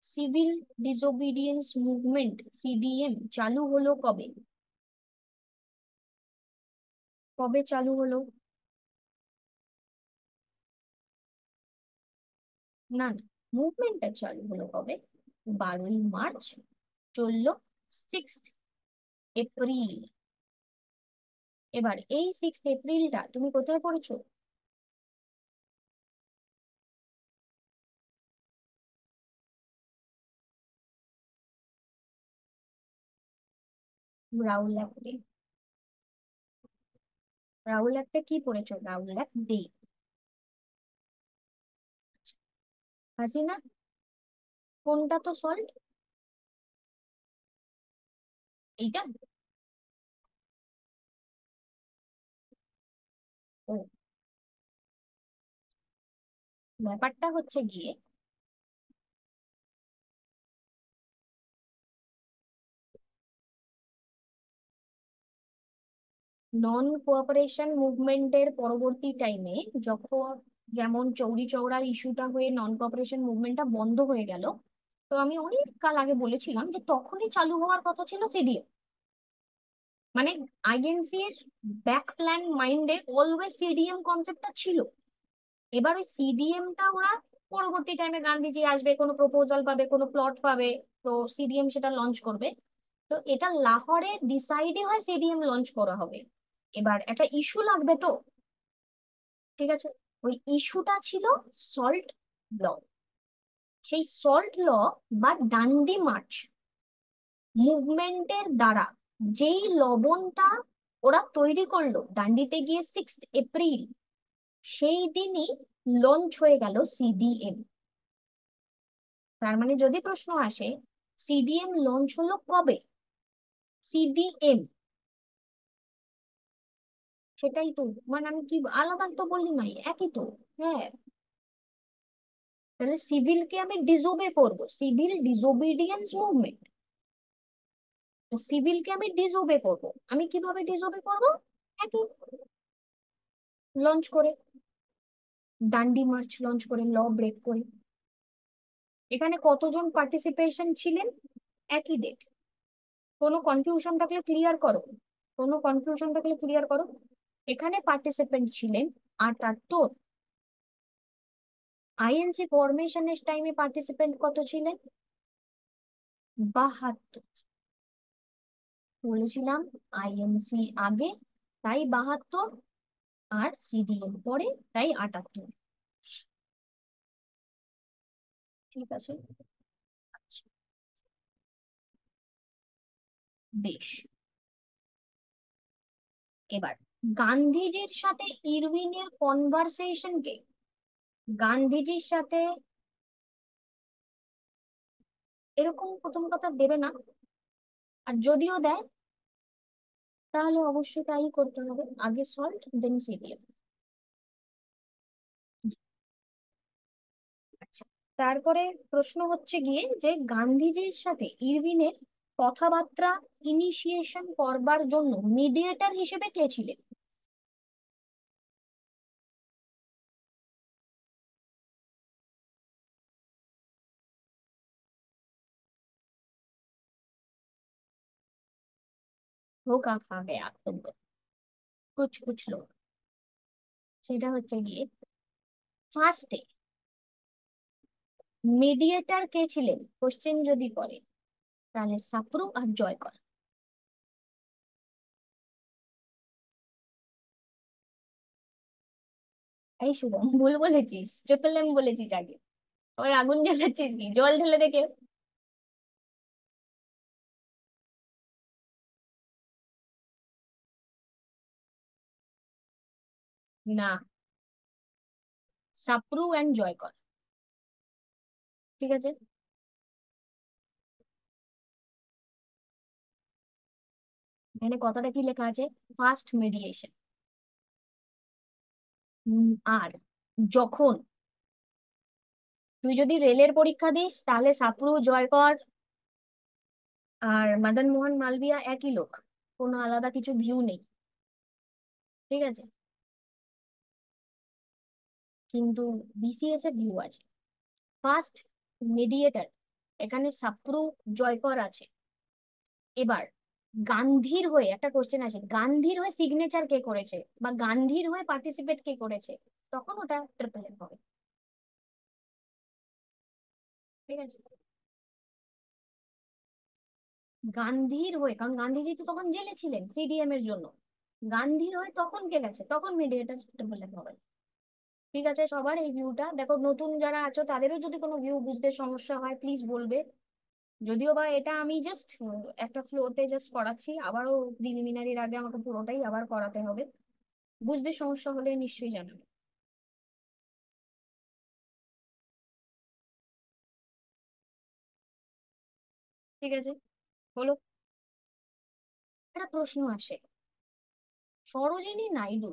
সিভিল ডিসোবিডিয়েন্স মুভমেন্ট, সিডিএম, চালু হলো কবে? কবে চালু হলো? না না, মুভমেন্টটা চালু হলো কবে? 12ই মার্চ, চললো 6 এপ্রিল। এবার এই 6 এপ্রিলটা তুমি কোথায় পড়েছো? রাউল অ্যাক্টে। রাউল অ্যাক্টে কি পড়েছো? Raul act day. হাসিনা, কোনটা তো সল্ট? এইটা। ও, ব্যাপারটা হচ্ছে গিয়ে, নন কোঅপারেশন মুভমেন্টের পরবর্তী টাইমে, যখন যেমন চৌরি চৌরার ইস্যুটা হয়ে নন কোঅপারেশন মুভমেন্টটা বন্ধ হয়ে গেল, তো আমি অনেক কাল আগে বলেছিলাম যে তখনই চালু হওয়ার কথা ছিল সিডিএম। মানে আইএনসি এর ব্যাক প্ল্যান মাইন্ডে অলওয়েজ সিডিএম কনসেপ্টটা ছিল। এবার ওই সিডিএমটা ওরা পরবর্তী টাইমে গান্ধীজি আসবে, কোনো প্রপোজাল পাবে, কোনো প্লট পাবে, তো সিডিএম সেটা লঞ্চ করবে। তো এটা লাহোরে ডিসাইডই হয় সিডিএম লঞ্চ করা হবে। এবার একটা ইস্যু লাগবে তো, ঠিক আছে। ওই ইস্যুটা ছিল সল্ট ল। সেই সল্ট ল বা ডান্ডি মার্চ মুভমেন্টের দ্বারা যেই লবণটা ওরা তৈরি করলো ডান্ডিতে গিয়ে 6 এপ্রিল, সেই দিনই লঞ্চ হয়ে গেল সিডিএম। তার মানে যদি প্রশ্ন আসে সিডিএম লঞ্চ হলো কবে, সিডিএম, সেটাই তো, মানে আমি কি আলাদা তো বললি নাই, একই তো। হ্যাঁ, তাহলে সিভিলকে আমি ডিসোবে করব, সিভিল ডিসোবিডিয়েন্স মুভমেন্ট, তো সিভিলকে আমি ডিসোবে করব। আমি কিভাবে ডিসোবে করব? একই, লঞ্চ করে, ডান্ডি মার্চ লঞ্চ করে, ল ব্রেক করে। এখানে কতজন পার্টিসিপেশন ছিলেন? একই ডেট। কোনো কনফিউশন থাকলে ক্লিয়ার করো, কোনো কনফিউশন থাকলে ক্লিয়ার করো। এখানে পার্টিসিপেন্ট ছিলেন 78। আইএনসি ফরমেশনের টাইমে পার্টিসিপেন্ট কত ছিলেন? 72। বলেছিলাম আইএনসি আগে, তাই 72, আর সিডিএম পরে, তাই 78। ঠিক আছে, আচ্ছা, বেশ। এবার গান্ধীজির সাথে ইরভিনের কনভারসেশনকে, গান্ধীজির সাথে এরকম প্রথম কথা দেবে না, আর যদিও দেয় তাহলে অবশ্যই তাই করতে হবে, আগে সল্ট দেন সিডিএম। আচ্ছা, তারপরে প্রশ্ন হচ্ছে গিয়ে যে গান্ধীজির সাথে ইরভিনের কথাবার্তা ইনিশিয়েশন করবার জন্য মিডিয়েটর হিসেবে কে ছিলেন? ধোকা খা গয়া তুম, কুছ লোক। সেটা হচ্ছে গিয়ে ফার্স্টে মিডিয়েটর কে ছিলেন কোশ্চেন যদি করে, তাহলে সাপ্রু আর জয়কর। এই শুভম, ভুল বলেছিস, ট্রিপল এম বলেছিস আগে। আবার আগুন জ্বালাচ্ছিস, কি জল ঢেলে দেখে। না, সাপ্রু অ্যান্ড জয়কর। ঠিক আছে, এখানে কথাটা কি লেখা আছে? First mediation. আর যখন তুই যদি রেলের পরীক্ষা দিস, তাহলে সাপ্রু, জয়কর আর মদন মোহন মালবিয়া একই লোক, কোনো আলাদা কিছু ভিউ নেই। ঠিক আছে, কিন্তু বিসিএস এ ভিউ আছে। ফার্স্ট মিডিয়েটর এখানে সাপ্রু, জয়কর আছে। এবার গান্ধীর হয়ে একটা কোশ্চেন আছে, গান্ধীর হয়ে সিগনেচার কে করেছে বা গান্ধীর হয়ে পার্টিসিপেট কে করেছে, তখন ওটা ট্রিপল এম হবে। ঠিক আছে, গান্ধীর হয়ে, কারণ গান্ধীজি তো তখন জেলে ছিলেন সিডিএম এর জন্য, গান্ধীর হয়ে তখন কে গেছে, তখন মিডিয়েটর ট্রিপল এম হবে। ঠিক আছে, সবার এই ভিউটা দেখো, নতুন যারা আছো তাদেরও যদি কোনো ভিউ বুঝতে সমস্যা হয় প্লিজ বলবে। যদিও বা এটা আমি জাস্ট একটা ফ্লোতে জাস্ট করাচ্ছি, আবারও প্রিলিমিনারির আগে আমাকে পুরোটাই আবার করাতে হবে। বুঝতে সমস্যা হলে নিশ্চয়ই জানাবে। ঠিক আছে, হলো। একটা প্রশ্ন আসে, সরোজিনী নাইডু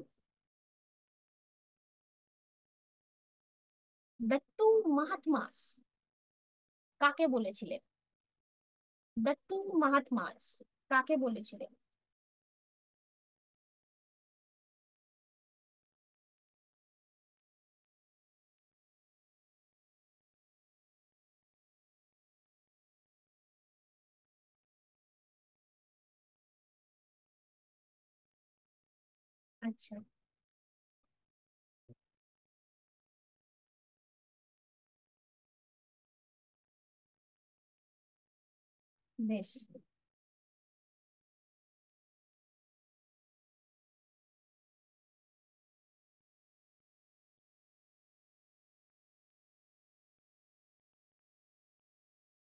দ্য টু মাহাত্মাস কাকে বলেছিলেন? দ্য টু মাহাত্মাস কাকে বলেছিলেন? আচ্ছা, বেশ,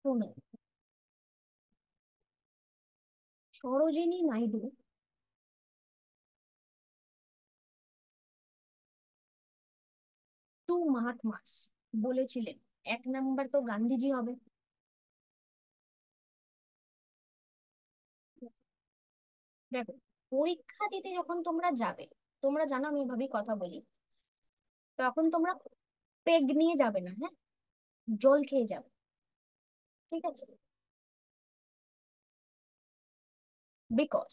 শোনো, সরোজিনী নাইডু টু মাহাত্মাস বলেছিলেন, এক নাম্বার তো গান্ধীজি হবে। দেখো, পরীক্ষা দিতে যখন তোমরা যাবে, তোমরা জানো আমি এভাবেই কথা বলি, তখন তোমরা পেগ নিয়ে যাবে না, হ্যাঁ, জল খেয়ে যাবে, ঠিক আছে? বিকজ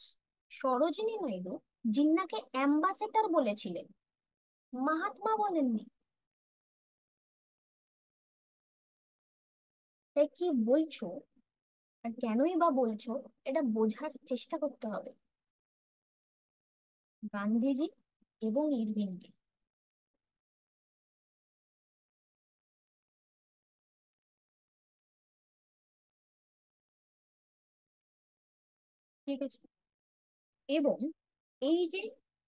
সরোজিনী নাইডু জিন্নাকে অ্যাম্বাসেডর বলেছিলেন, মাহাত্মা বলেননি। তাই কি বলছো আর কেনই বা বলছো, এটা বোঝার চেষ্টা করতে হবে। গান্ধীজি এবং ইরভিনকে, ঠিক আছে? এবং এই যে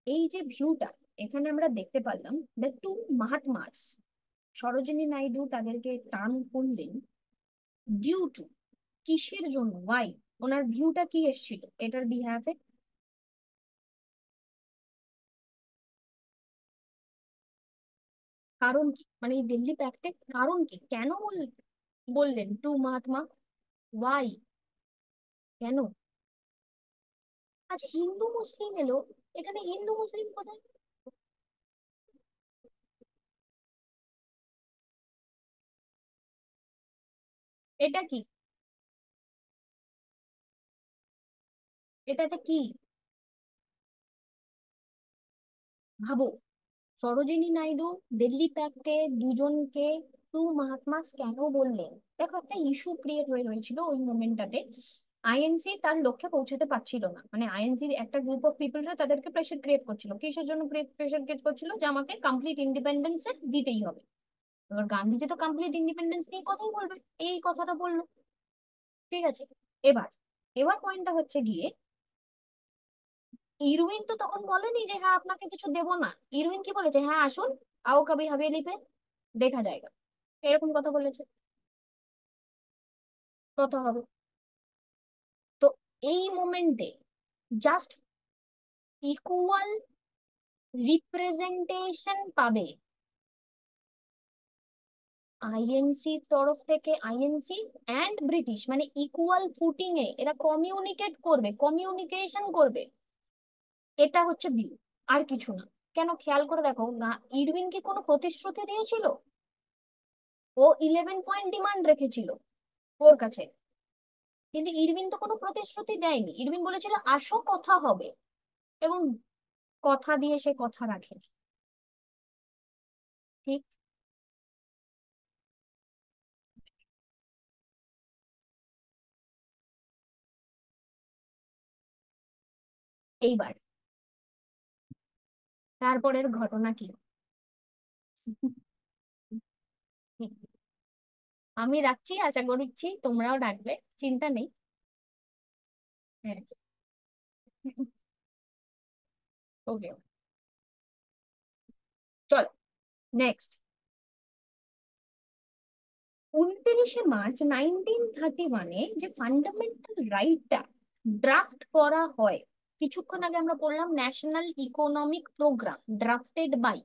এই যে ভিউটা এখানে আমরা দেখতে পারলাম, দ্য টু মাহাত্মাস, সরোজিনী নাইডু তাদেরকে টার্ন করলেন ডিউ টু, কিসের জন্য, ওয়াই, ওনার ভিউটা কি এসেছিল এটার বিহাফে, কারণ কি, মানে এই দিল্লি প্যাক্টে কারণ কি, কেন বললেন টু মহাত্মা, ওয়াই, কেন? আচ্ছা, হিন্দু মুসলিম এলো, এখানে হিন্দু মুসলিম কোথায়? এটা কি, এটাতে কি, ভাবো, সরোজিনী নাইডু দিল্লি প্যাক্টে দুজনকে টু মহাত্মাস কেন বললেন? দেখো, একটা ইস্যু ক্রিয়েট হয়ে হয়েছিল ওই মোমেন্টটাতে। আইএনসি তার লক্ষ্যে পৌঁছাতে পারছিল না, মানে আইএনসির একটা গ্রুপ অফ পিপলরা তাদেরকে প্রেশার ক্রিয়েট করছিল, কিসের জন্য প্রেশার ক্রিয়েট করছিল, যে আমাকে কমপ্লিট ইন্ডিপেন্ডেন্স দিতেই হবে। এবার গান্ধীজি তো কমপ্লিট ইন্ডিপেন্ডেন্স নিয়ে কথাই বলবে, এই কথাটা বললো, ঠিক আছে? এবার এবার পয়েন্টটা হচ্ছে গিয়ে, ইরউইন তো তখন বলেনি যে হ্যাঁ আপনাকে কিছু দেবো না। ইরউইন কি বলেছে, হ্যাঁ আসুন, আও কবি হাভেলি পে দেখা যায়গা, এরকম কথা বলেছে, কথা হবে। তো এই মোমেন্টে জাস্ট ইকুয়াল রিপ্রেজেন্টেশন পাবে আইএনসি তরফ থেকে, আইএনসি অ্যান্ড ব্রিটিশ, মানে ইকুয়াল ফুটিং এ এরা কমিউনিকেট করবে, কমিউনিকেশন করবে, এটা হচ্ছে ভিউ, আর কিছু না। কেন, খেয়াল করে দেখো, ইরউইন কি কোনো প্রতিশ্রুতি দিয়েছিল? ও 11 পয়েন্ট ডিমান্ড রেখেছিল ওর কাছে, কিন্তু ইরউইন তো কোনো প্রতিশ্রুতি দেয়নি। ইরউইন বলেছিল আসো কথা হবে, এবং কথা দিয়ে সে কথা রাখে, ঠিক? এইবার তারপরের ঘটনা কি? আমি রাখছি, আশা করছি তোমরাও রাখবে, চিন্তা নেই। হ্যাঁ, ওকে, চলো নেক্সট। 29শে মার্চ 1931 যে ফান্ডামেন্টাল রাইটটা ড্রাফট করা হয়, কিছুক্ষণ আগে আমরা পড়লাম national economic programme drafted by,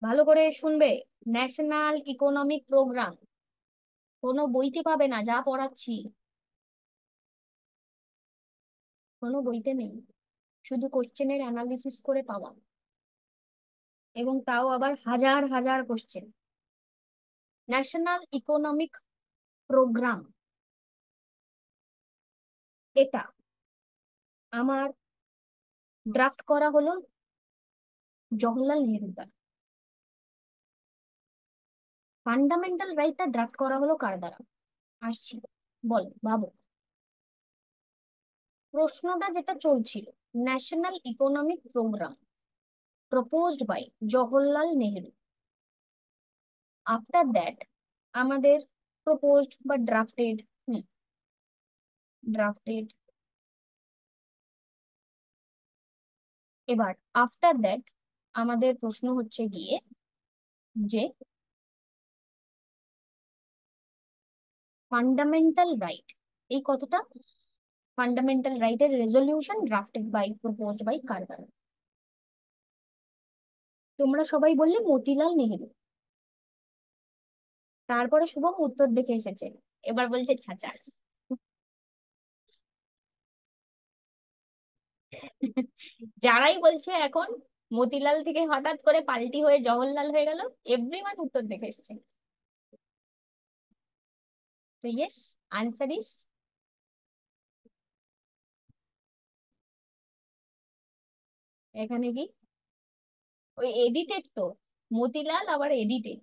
ভালো করে শুনবে, ন্যাশনাল ইকোনমিক প্রোগ্রাম, কোনো বইতে পাবে না যা পড়াচ্ছি, কোনো বইতে নেই, শুধু কোশ্চেনের অ্যানালিসিস করে পাওয়া, এবং তাও আবার হাজার হাজার কোশ্চেন। ন্যাশনাল ইকোনমিক প্রোগ্রাম, এটা আমার ড্রাফট করা হলো জওহরলাল নেহরু দ্বারা। ফান্ডামেন্টাল রাইটটা ড্রাফট করা হলো কার দ্বারা? আসছি, বল ভাবো। প্রশ্নটা যেটা চলছিল, national economic programme proposed by Jawaharlal Nehru, after that আমাদের প্রপোজড বা ড্রাফটেড, ড্রাফটেড। এবার আফটার দ্যাট আমাদের প্রশ্ন হচ্ছে গিয়ে যে ফান্ডামেন্টাল রাইট, এই কথাটা, ফান্ডামেন্টাল রাইটের resolution drafted by, proposed by কার দ্বারা? তোমরা সবাই বললে মতিলাল নেহেরু। তারপরে শুভম উত্তর দেখে এসেছে, এবার বলছে ছাচা। যারাই বলছে এখন মতিলাল থেকে হঠাৎ করে পাল্টি হয়ে জওহরলাল হয়ে গেল, এভরিওয়ান উত্তর দেখে এসেছে। তো ইয়েস, আনসার ইস, এখানে কি ওই এডিটেড তো, মতিলাল আবার edited.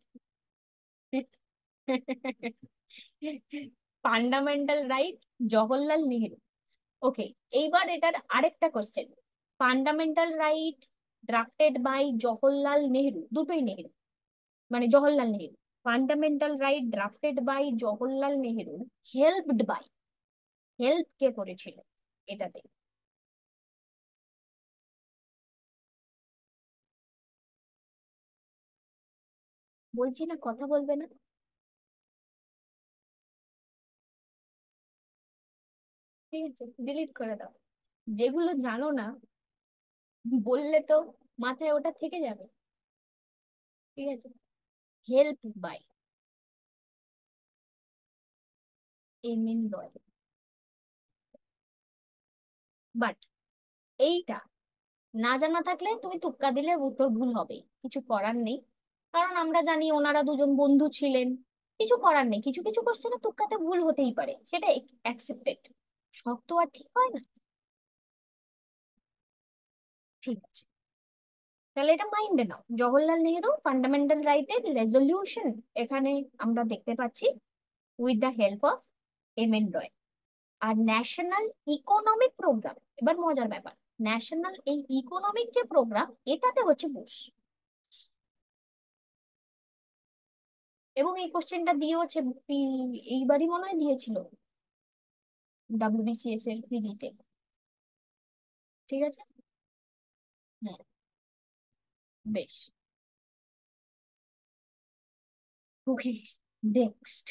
Fundamental right Jawaharlal Nehru. Okay, এইবার এটার আরেকটা question. Fundamental right drafted by Jawaharlal Nehru, দুটোই নেহেরু, মানে Jawaharlal Nehru. Fundamental right drafted by Jawaharlal Nehru, helped by, help কে করেছিল এটাতে? বলছি না কথা বলবে না? ঠিক আছে, ডিলিট করে দাও। যেগুলো জানো না বললে তো মাথায় ওটা থেকে যাবে। ঠিক আছে, help by M N Roy. But এইটা না জানা থাকলে তুমি তুক্কা দিলে উত্তর ভুল হবে, কিছু করার নেই। কারণ আমরা জানি ওনারা দুজন বন্ধু ছিলেন। কিছু করার নেই, কিছু কিছু কোশ্চেনে তুক্কাতে ভুল হতেই পারে, সেটা অ্যাকসেপ্টেড। সব তো আর ঠিক হয় না। ঠিক আছে, তাহলে এটা মাইন্ডে নাও, জওহরলাল নেহেরু ফান্ডামেন্টাল রাইটের রেজলিউশন এখানে আমরা দেখতে পাচ্ছি with the help of M N Roy. আর ন্যাশনাল ইকোনমিক প্রোগ্রাম, এবার মজার ব্যাপার, ন্যাশনাল এই ইকোনমিক যে প্রোগ্রাম এটাতে হচ্ছে বোস। এবং এই কোশ্চেনটা দিয়েওছে, এইবারই মনে হয় দিয়েছিল ডাব্লিউবিসিএস এর প্রিলিতে। ঠিক আছে। হ্যাঁ, বেশ। Okay, next.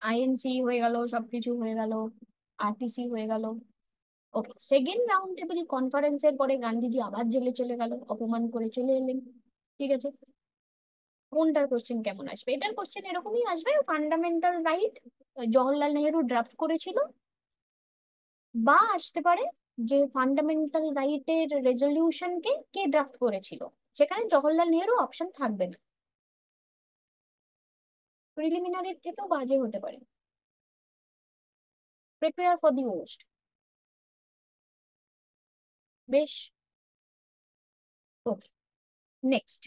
আইএনসি হয়ে গেল, সবকিছু হয়ে গেল, আরটিসি হয়ে গেল। ওকে, সেকেন্ড রাউন্ড টেবিল কনফারেন্সের পরে গান্ধীজি আবার জেলে চলে গেল, অপমান করে চলে এলেন। ঠিক আছে, কোনটার কোশ্চেন কেমন আসবে? এটার কোশ্চেন এরকমই আসবে, fundamental right Jawaharlal Nehru draft করেছিল, বা আসতে পারে যে ফান্ডামেন্টাল রাইটের রেজলিউশনকে কে ড্রাফট করেছিল, সেখানে জওহরলাল নেহেরু অপশন থাকবে না। প্রিলিমিনারির থেকেও বাজে হতে পারে। Prepare for the worst. বেশ। Okay, next.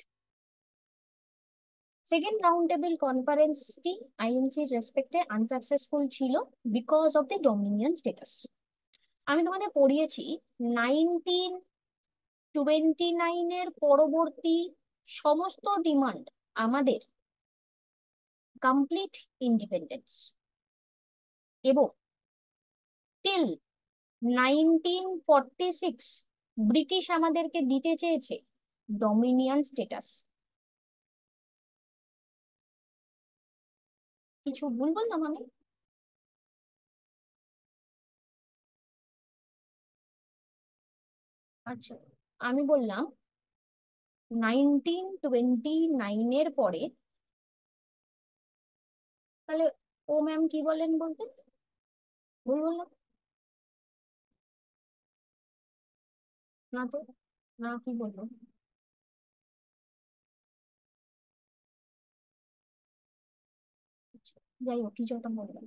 Second round table কনফারেন্সটি আইএনসির রেসপেক্টে আনসাকসেসফুল ছিল because of the dominion status. আমি তোমাদের পড়িয়েছি 1929-এর পরবর্তী সমস্ত ডিমান্ড আমাদের কমপ্লিট ইন্ডিপেন্ডেন্স, এবং টিল 1946 ব্রিটিশ আমাদেরকে দিতে চেয়েছে ডমিনিয়ন স্টেটাস। কিছু ভুল বললাম আমি? আচ্ছা, আমি বললাম 1929-এর পরে। তাহলে ও ম্যাম কি বলেন বলতে? ভুল বললাম না তো? না, কি বলবো? আচ্ছা, যাই হোক, কিছু একটা বললাম।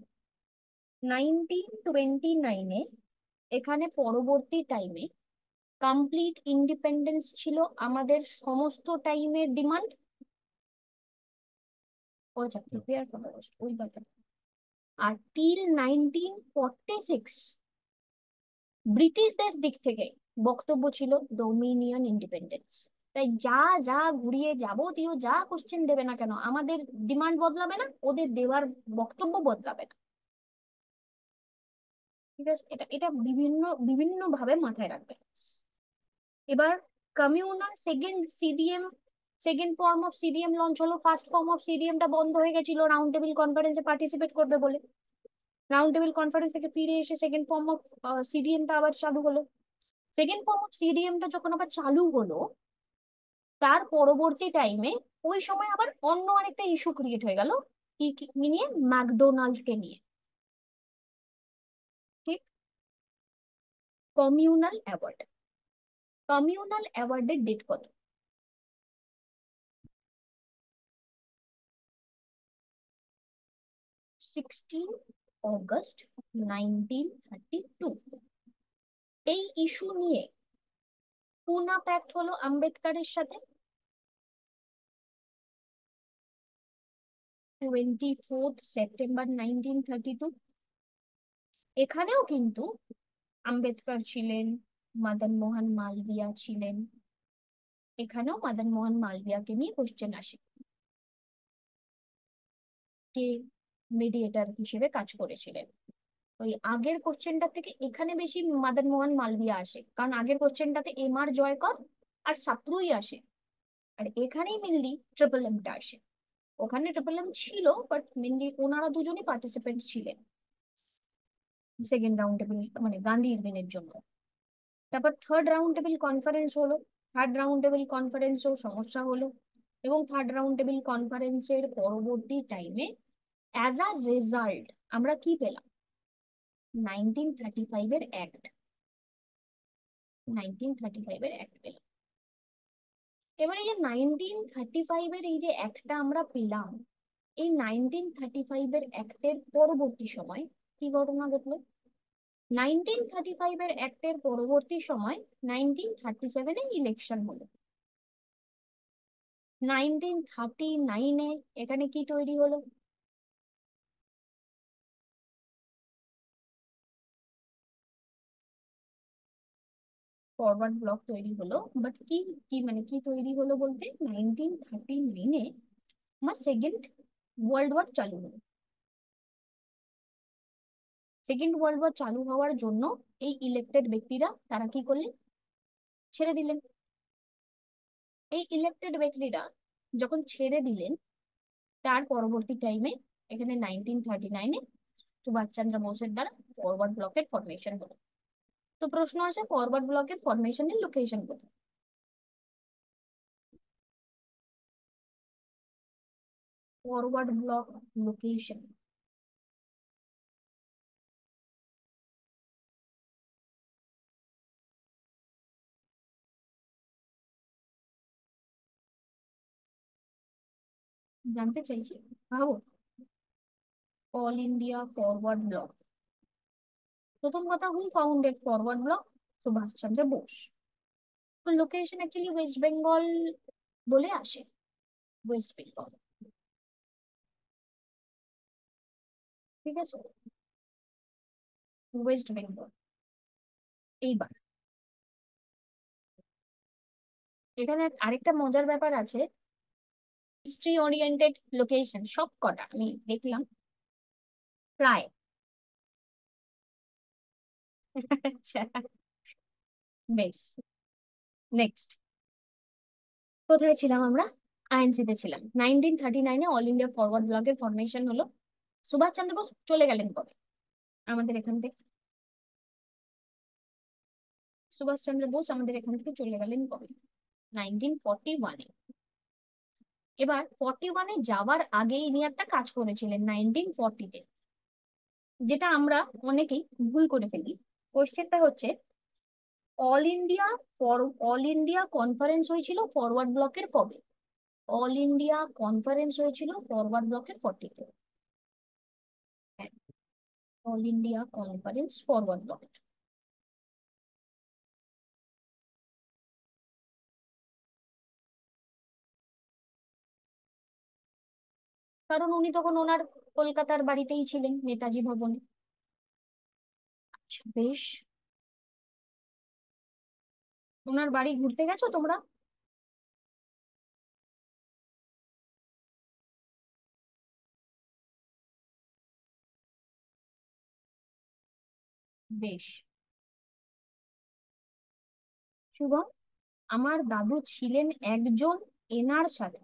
1929-এ এখানে পরবর্তী টাইমে কমপ্লিট ইন্ডিপেন্ডেন্স ছিল আমাদের সমস্ত টাইমের ডিমান্ড। ও আচ্ছা, প্রিপেয়ার ফর দ্য ওয়ার্স্ট, ওই ব্যাপার। আর টিল 1946 ব্রিটিশদের দিক থেকে বক্তব্য ছিল ডোমিনিয়ন ইন্ডিপেন্ডেন্স। তাই যা যা ঘুরিয়ে যাবতীয় যা কোশ্চেন দেবে না কেন, আমাদের ডিমান্ড বদলাবে না, ওদের দেওয়ার বক্তব্য বদলাবে না। ঠিক আছে, এটা এটা বিভিন্ন বিভিন্ন ভাবে মাথায় রাখবে। এবার communal second form of CDM launch হলো। ফার্স্ট ফর্ম অফ সিডিএমটা বন্ধ হয়ে গেছিল রাউন্ড টেবিল কনফারেন্সে পার্টিসিপেট করবে বলে। রাউন্ড টেবিল কনফারেন্স থেকে ফিরে এসে সেকেন্ড ফর্ম অফ সিডিএমটা আবার চালু হলো। সেকেন্ড ফর্ম অফ সিডিএমটা যখন আবার চালু হলো, তার পরবর্তী টাইমে ওই সময় আবার অন্য আরেকটা ইস্যু ক্রিয়েট হয়ে গেল। কি নিয়ে? ম্যাকডোনাল্ডকে নিয়ে। ঠিক। Communal award. কমিউনাল অ্যাওয়ার্ডের ডেট কত? 16 অগস্ট 1932। এই ইস্যু নিয়ে পুনা প্যাক্ট হলো আম্বেদকারের সাথে 24 সেপ্টেম্বর 1932। এখানেও কিন্তু আম্বেদকর ছিলেন, মদন মোহন মালভিয়া ছিলেন। এখানেও মদন মোহন মালভিয়াকে নিয়ে কোশ্চেন আসে, কে মিডিয়েটর হিসেবে কাজ করেছিলেন। ওই আগের কোশ্চেনটা থেকে এখানে বেশি মদন মোহন মালভিয়া আসে, কারণ আগের কোশ্চেনটাতে এম আর জয়কর আর সাপ্রুই আসে, আর এখানেই মেনলি ট্রিপল এমটা আসে। ওখানে ট্রিপল এম ছিল, বাট মেনলি ওনারা দুজনই পার্টিসিপেন্ট ছিলেন সেকেন্ড রাউন্ড টেবিল, মানে গান্ধীর দিনের জন্য। তারপর থার্ড রাউন্ড টেবিল কনফারেন্স হলো। থার্ড রাউন্ড টেবিল কনফারেন্সও সমস্যা হলো, এবং থার্ড রাউন্ড টেবিল কনফারেন্সের পরবর্তী টাইমে অ্যাজ আ রেজাল্ট আমরা কি পেলাম? 1935 এর অ্যাক্ট। 1935 এর অ্যাক্ট পেলাম। এবার এই যে 1935 এর এই যে অ্যাক্টটা আমরা পেলাম, এই 1935 এর অ্যাক্টের পরবর্তী সময় কি ঘটনা ঘটলো? 1935 এর অ্যাক্টের পরবর্তী সময় 1937-এ ইলেকশন হলো। 1939-এ এখানে কি তৈরি হলো? ফরওয়ার্ড ব্লক তৈরি হলো। বাট কি কি মানে কি তৈরি হলো বলতে, 1939-এ আমার সেকেন্ড ওয়ার্ল্ড ওয়ার চালু হলো। সেকেন্ড ওয়ার্ল্ড ওয়ার চালু হওয়ার জন্য এই ইলেক্টেড ব্যক্তিরা তারা কি করলেন? ছেড়ে দিলেন। এই ইলেক্টেড ব্যক্তিরা যখন ছেড়ে দিলেন, তার পরবর্তী টাইমে এখানে 1939-এ সুভাষচন্দ্র বোসের দ্বারা ফরওয়ার্ড ব্লকের ফরমেশন হলো। তো প্রশ্ন আছে, ফরওয়ার্ড ব্লকের ফরমেশনের লোকেশন কোথায়? ফরওয়ার্ড ব্লক লোকেশন জানতে চাইছি, ভাবো। All India Forward Bloc. প্রথম কথা, হু ফাউন্ডেড ফরওয়ার্ড ব্লক? সুভাষচন্দ্র বোস। তো লোকেশন অ্যাকচুয়ালি ওয়েস্ট বেঙ্গল বলে আসে। ওয়েস্ট বেঙ্গল। ঠিক আছে, ওয়েস্ট বেঙ্গল। এইবার এখানে আরেকটা মজার ব্যাপার আছে। হিস্ট্রি ওরিয়েন্টেড লোকেশন সব কটা আমি দেখলাম প্রায়। আচ্ছা, বেশ। নেক্সট, কোথায় ছিলাম আমরা? আইএনসি তে ছিলাম। 1939-এ অল ইন্ডিয়া ফরওয়ার্ড ব্লকের ফরমেশন হলো। সুভাষচন্দ্র বোস চলে গেলেন কবে আমাদের এখান থেকে? সুভাষচন্দ্র বোস আমাদের এখান থেকে চলে গেলেন কবে? 1941-এ। এবার 41-এ যাওয়ার আগে ইনি একটা কাজ করেছিলেন 1940-তে, যেটা আমরা অনেকেই ভুল করে ফেলি। কোশ্চেনটা হচ্ছে, all India for all India conference হয়েছিল ফরওয়ার্ড ব্লকের কবে? অল ইন্ডিয়া কনফারেন্স হয়েছিল ফরওয়ার্ড ব্লকের 40-তে। হ্যাঁ, all India conference forward block. কারণ উনি তখন ওনার কলকাতার বাড়িতেই ছিলেন, নেতাজি ভবনে। আচ্ছা, বেশ। ওনার বাড়ি ঘুরতে গেছো তোমরা? বেশ। শুভম, আমার দাদু ছিলেন একজন এনার সাথে।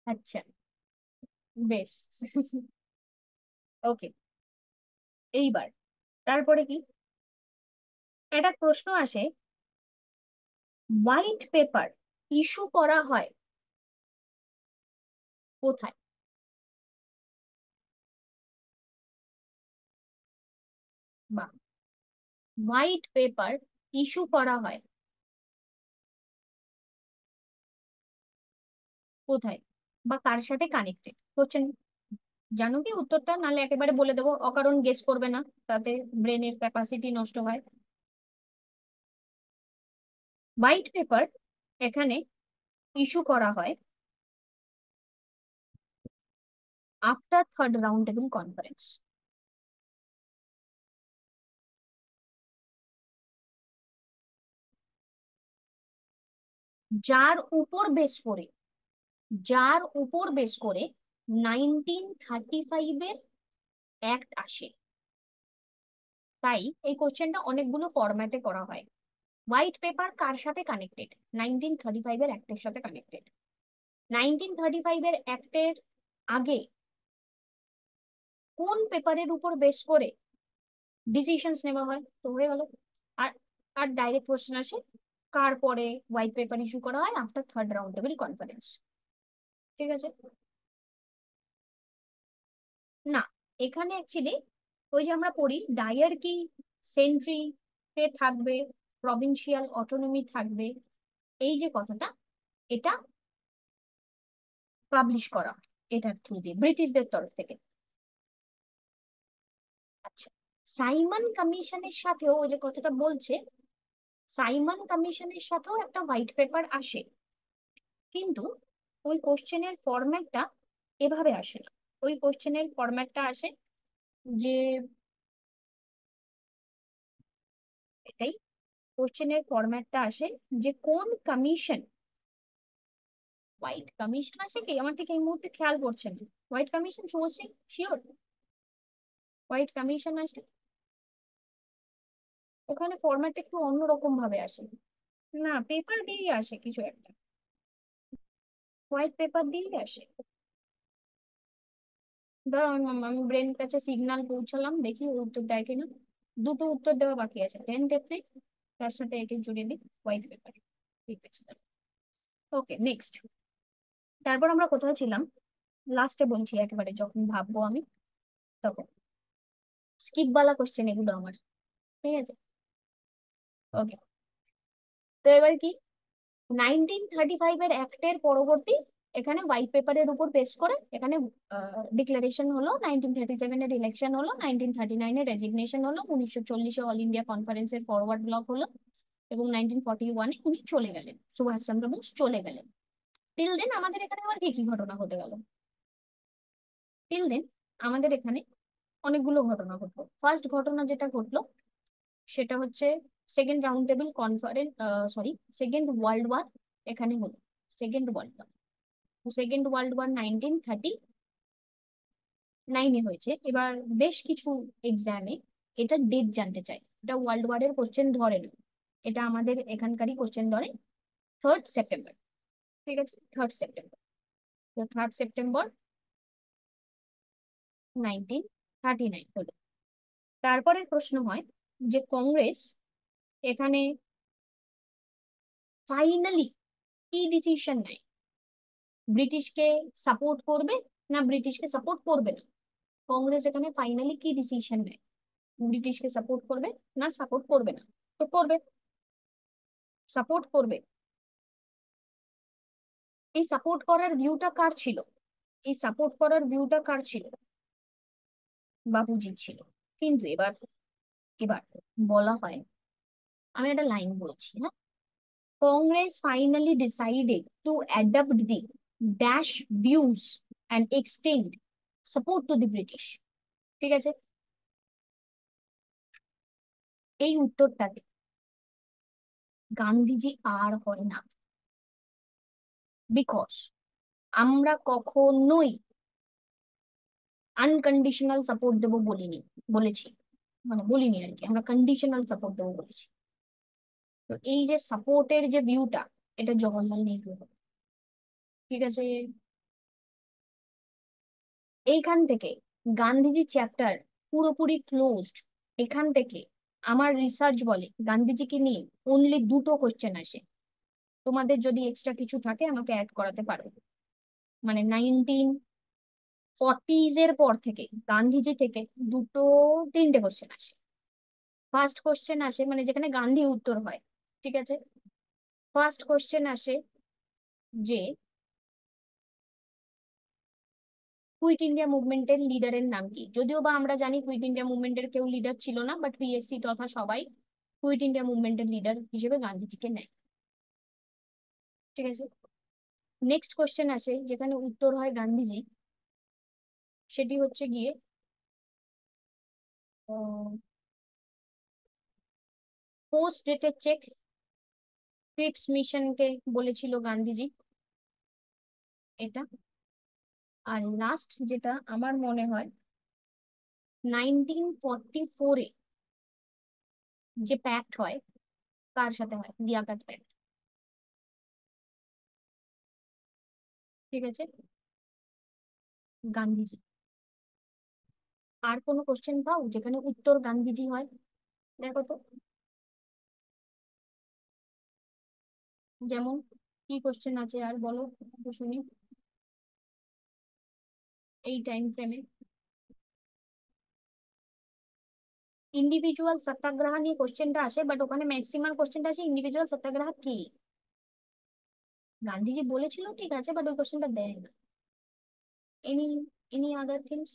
আচ্ছা, বেশ। ওকে, এইবার তারপরে কি, একটা প্রশ্ন আসে, হোয়াইট পেপার ইস্যু করা হয় কোথায়? বা হোয়াইট পেপার ইস্যু করা হয় কোথায় বা কার সাথে কানেক্টেড? কোশ্চেন জানো কি উত্তরটা? নাহলে একেবারে বলে দেবো, অকারণ গেস করবে না, তাতে ব্রেনের ক্যাপাসিটি নষ্ট হয়। হোয়াইট পেপার এখানে ইস্যু করা হয় after third round table conference. যার উপর বেস করে, যার উপর বেস করে 1935-এর অ্যাক্ট আসে। তাই এই কোশ্চেনটা অনেকগুলো ফরম্যাটে করা হয়। হোয়াইট পেপার কার সাথে কানেক্টেড? 1935-এর অ্যাক্টের সাথে কানেক্টেড। 1935-এর অ্যাক্টের আগে কোন পেপারের উপর বেস করে ডিসিশনস নেওয়া হয়? তো হয়ে গেল। আর আর ডাইরেক্ট কোশ্চেন আসে, কার পরে হোয়াইট পেপার ইস্যু করা হয়? After third round table conference. ঠিক আছে। না, এখানে অ্যাকচুয়ালি ওই যে আমরা পড়ি ডায়ার কি সেন্ট্রি তে থাকবে, প্রভিন্সিয়াল অটোনমি থাকবে, এই যে কথাটা, এটা পাবলিশ করা হয় এটার থ্রু দিয়ে ব্রিটিশদের তরফ থেকে। আচ্ছা, সাইমন কমিশনের সাথেও ওই যে কথাটা বলছে, সাইমন কমিশনের সাথেও একটা হোয়াইট পেপার আসে, কিন্তু ওই কোশ্চেনের ফরম্যাটটা এভাবে আসে না। ওই কোশ্চেনের ফরম্যাটটা আসে যে, এটাই কোশ্চেনের ফরম্যাটটা আসে যে কোন কমিশন, হোয়াইট কমিশন আছে কি আমার ঠিক এই মুহূর্তে খেয়াল পড়ছে না। White commission Subhashree, sure white commission আসে? ওখানে ফরম্যাট একটু অন্যরকম ভাবে আসে। না, পেপার দিয়েই আসে কিছু একটা, হোয়াইট পেপার দিয়েই আসে। ধরো আমি ব্রেন কাছে সিগন্যাল পৌঁছালাম, দেখি ও উত্তর দেয় কিনা। দুটো উত্তর দেওয়া বাকি আছে, 10th এপ্রিল, তার সাথে একে জুড়ে দিই, হোয়াইট পেপার। ঠিক আছে, ওকে নেক্সট। তারপর আমরা কোথাও ছিলাম, লাস্টে বলছি একেবারে যখন ভাববো আমি তখন। স্কিপ বালা কোশ্চেন এগুলো আমার। ঠিক আছে, ওকে। তো এবার কি, 1935-এর অ্যাক্টের পরবর্তী, এখানে হোয়াইট পেপারের উপর বেস করে এখানে ডিক্লারেশন হলো, 1937-এর ইলেকশন হলো, 1939-এর রেজিগনেশন হলো, 1940-এ অল ইন্ডিয়া কনফারেন্সের ফরওয়ার্ড ব্লক হলো, এবং 1941-এ উনি চলে গেলেন, সুভাষচন্দ্র বোস চলে গেলেন। টিল দেন আমাদের এখানে আবার কি কি ঘটনা ঘটে গেল? টিল দেন আমাদের এখানে অনেকগুলো ঘটনা ঘটলো। ফার্স্ট ঘটনা যেটা ঘটলো সেটা হচ্ছে second round table conference, sorry, second world war এখানে হলো। Second world war, second world war 1939-এ হয়েছে। এবার বেশ কিছু এক্সামে এটা ডেট জানতে চাই, এটা ওয়ার্ল্ড ওয়ারের কোশ্চেন ধরে না, এটা আমাদের এখানকারই কোশ্চেন ধরে। 3rd সেপ্টেম্বর, ঠিক আছে, 3rd সেপ্টেম্বর। তো 3rd সেপ্টেম্বর 1939 হলো। তারপরের প্রশ্ন হয় যে কংগ্রেস এখানে ফাইনালি কি ডিসিশন নেয়? ব্রিটিশকে সাপোর্ট করবে না ব্রিটিশকে সাপোর্ট করবে না? কংগ্রেস এখানে ফাইনালি কি ডিসিশন নেয়? ব্রিটিশকে সাপোর্ট করবে না সাপোর্ট করবে না? তো করবে, সাপোর্ট করবে। এই সাপোর্ট করার ভিউটা কার ছিল? এই সাপোর্ট করার ভিউটা কার ছিল? বাপুজির ছিল। কিন্তু এবার, এবার বলা হয়, আমি একটা লাইন বলছি, হ্যাঁ, Congress finally decided to adapt the dash views and extend support to the British. ঠিক আছে, এই উত্তরটাতে গান্ধীজি আর হয় না, বিকজ আমরা কখনোই আনকন্ডিশনাল সাপোর্ট দেবো বলিনি, বলেছি, মানে বলিনি আর কি, আমরা কন্ডিশনাল সাপোর্ট দেবো বলেছি। তো এই যে সাপোর্টের যে ভিউটা, এটা জওহরলাল নেহরু হবে। ঠিক আছে, এইখান থেকে গান্ধীজি চ্যাপ্টার পুরোপুরি ক্লোজড। এখান থেকে আমার রিসার্চ বলে গান্ধীজিকে নিয়ে অনলি দুটো কোশ্চেন আসে। তোমাদের যদি এক্সট্রা কিছু থাকে আমাকে অ্যাড করাতে পারো। মানে 1940s এর পর থেকে গান্ধীজি থেকে দুটো, তিনটে কোশ্চেন আসে। ফার্স্ট কোশ্চেন আসে, মানে যেখানে গান্ধী উত্তর হয়, ঠিক আছে, ফার্স্ট কোশ্চেন আসে যে কুইট ইন্ডিয়া মুভমেন্টের লিডারের নাম কি। যদিও বা আমরা জানি কুইট ইন্ডিয়া মুভমেন্টের কেউ লিডার ছিল না, বাট পিএসসি তথা সবাই কুইট ইন্ডিয়া মুভমেন্টের লিডার হিসেবে গান্ধীজিকে নেয়। ঠিক আছে, নেক্সট কোশ্চেন আসে যেখানে উত্তর হয় গান্ধীজি, সেটি হচ্ছে গিয়ে পোস্ট ডেটেড চেক ক্রিপস মিশনকে বলেছিল গান্ধীজি, এটা। আর লাস্ট যেটা আমার মনে হয় 1944-এ যে প্যাক্ট হয়, কার সাথে হয়, লিয়াকত প্যাক্ট। ঠিক আছে, গান্ধীজি। আর কোনো কোশ্চেন পাও যেখানে উত্তর গান্ধীজি হয়? দেখো তো, যেমন কি কোশ্চেন আছে আর বলো একটু শুনি এই টাইম ফ্রেমে। ইন্ডিভিজুয়াল সত্যাগ্রহ নিয়ে কোশ্চেনটা আসে, বাট ওখানে ম্যাক্সিমাম কোশ্চেনটা আসে ইন্ডিভিজুয়াল সত্যাগ্রহ কি। গান্ধীজি বলেছিল ঠিক আছে, বাট ওই কোশ্চেনটা দেয় না। Any any other things?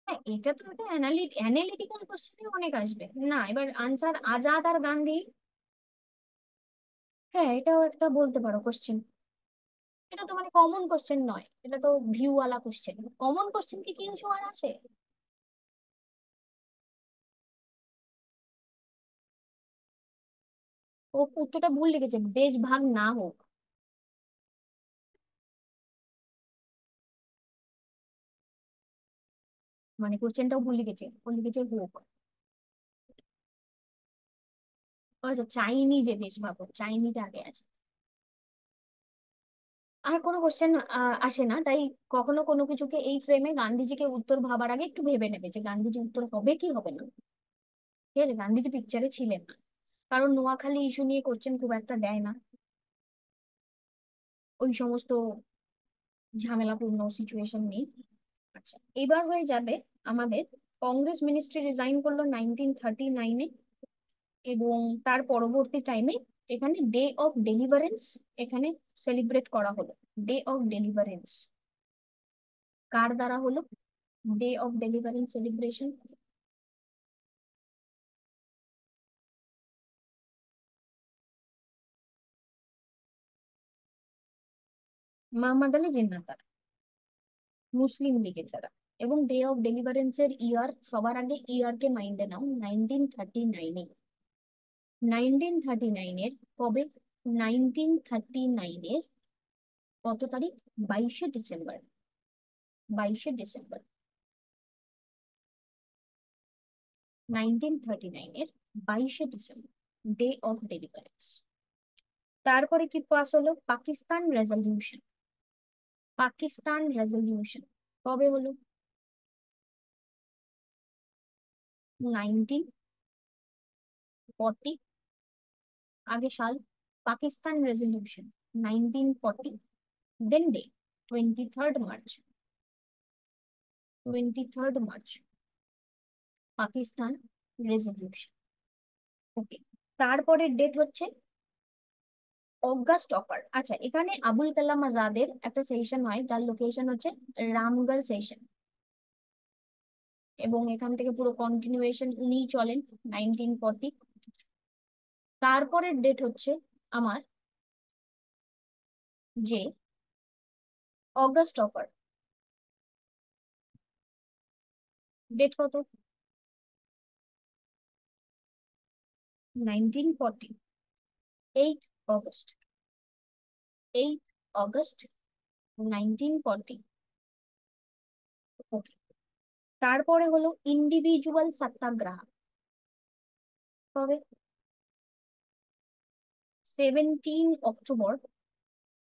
হ্যাঁ, এটা তো একটা অ্যানালিটিক্যাল কোশ্চেনই অনেক আসবে না। এবার আনসার আজাদ আর গান্ধী, হ্যাঁ এটাও একটা বলতে পারো কোশ্চেন। এটা তো মানে কমন কোশ্চেন নয়, এটা তো ভিউ ওয়ালা কোশ্চেন। কমন কোশ্চেন কি কিছু আর আসে? ও উত্তরটা ভুল লিখেছে, দেশ ভাগ না হোক। মানে কোশ্চেনটাও ভুল লিখেছে, ও লিখেছে হোক। ও আচ্ছা, চাইনি যে দেশ ভাগ হোক, চাইনিটা আগে আছে। আর কোনো কোশ্চেন আসে না, তাই কখনো কোনো কিছুকে এই ফ্রেমে গান্ধীজিকে উত্তর ভাবার আগে একটু ভেবে নেবে যে গান্ধীজি উত্তর হবে কি হবে না। ঠিক আছে, গান্ধীজি পিকচারে ছিলেন না, কারণ নোয়াখালী ইস্যু নিয়ে কোশ্চেন খুব একটা দেয় না, ওই সমস্ত ঝামেলাপূর্ণ সিচুয়েশন নেই। আচ্ছা, এবার হয়ে যাবে আমাদের কংগ্রেস মিনিস্ট্রি রিজাইন করলো 1939-এ, এবং তার পরবর্তী টাইমে এখানে ডে অফ ডেলিভারেন্স এখানে সেলিব্রেট করা হলো। ডে অফ ডেলিভারেন্স কার দ্বারা হলো? Day of deliverance celebration Mohammad Ali Jinnah দ্বারা, মুসলিম লীগের দ্বারা। এবং ডে অফ ডেলিভারেন্স এর ইয়ার, সবার আগে ইয়ার কে মাইন্ডে নাও, 1939-এ। 1939-এর কবে? 1939-এর কত তারিখ? 22শে ডিসেম্বর। 22শে ডিসেম্বর 1939-এর 22শে ডিসেম্বর, ডে অফ ডেলিভারেন্স। তারপরে কি পাস হলো? পাকিস্তান রেজলিউশন। পাকিস্তান রেজলিউশন কবে হলো? 1940, আগে সাল, Pakistan resolution 1940। Then day 23rd March. 23rd March Pakistan resolution. Okay, তারপরের ডেট হচ্ছে অগাস্ট অফার। আচ্ছা, এখানে আবুল কালাম আজাদের একটা সেশন হয় যার লোকেশন হচ্ছে রামগড় সেশন, এবং এখান থেকে পুরো কন্টিনিউয়েশন উনিই চলেন 1940। তারপরের ডেট হচ্ছে আমার যে অগাস্ট অফার, ডেট কত? 1940, 8 অগস্ট, 8 অগস্ট 1940। ওকে। তারপরে হলো ইন্ডিভিজুয়াল সত্যাগ্রহ, কবে? 17 অক্টোবর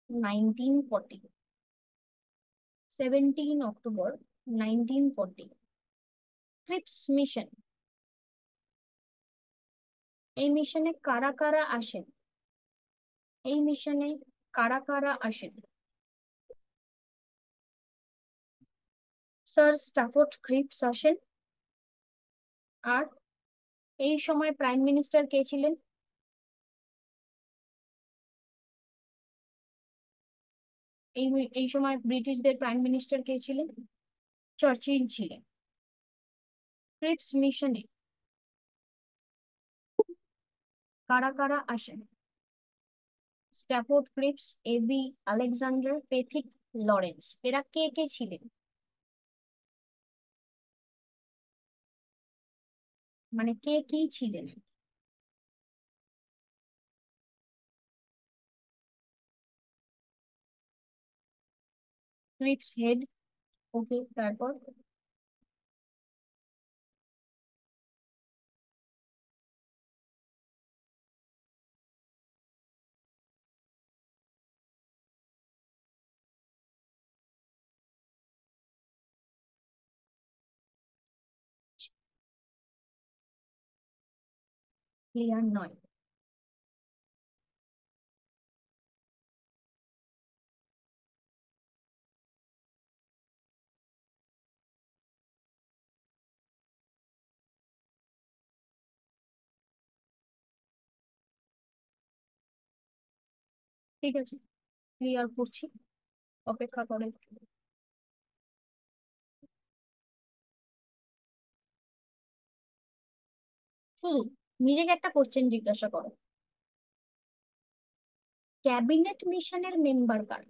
1940, 17 অক্টোবর 1940। ক্রিপস মিশন, এই মিশনে কারা কারা আসেন? এই মিশনে কারা কারা আসেন? স্যার স্টাফোর্ড ক্রিপস আসেন। আর এই সময় প্রাইম মিনিস্টার কে ছিলেন? এই এই সময় ব্রিটিশদের প্রাইম মিনিস্টার কে ছিলেন? চার্চিল ছিলেন। ক্রিপস মিশনে কারা কারা আসেন? Stafford Cripps, A B Alexander, Pethick Lawrence, এরা কে কে ছিলেন? মানে কে কি ছিলেন? Cripps head. ওকে, তারপর? ক্লিয়ার নয়। ঠিক আছে, ক্লিয়ার করছি, অপেক্ষা করে। শুধু নিজেকে একটা কোশ্চেন জিজ্ঞাসা করো, ক্যাবিনেট মিশনের মেম্বার কারা?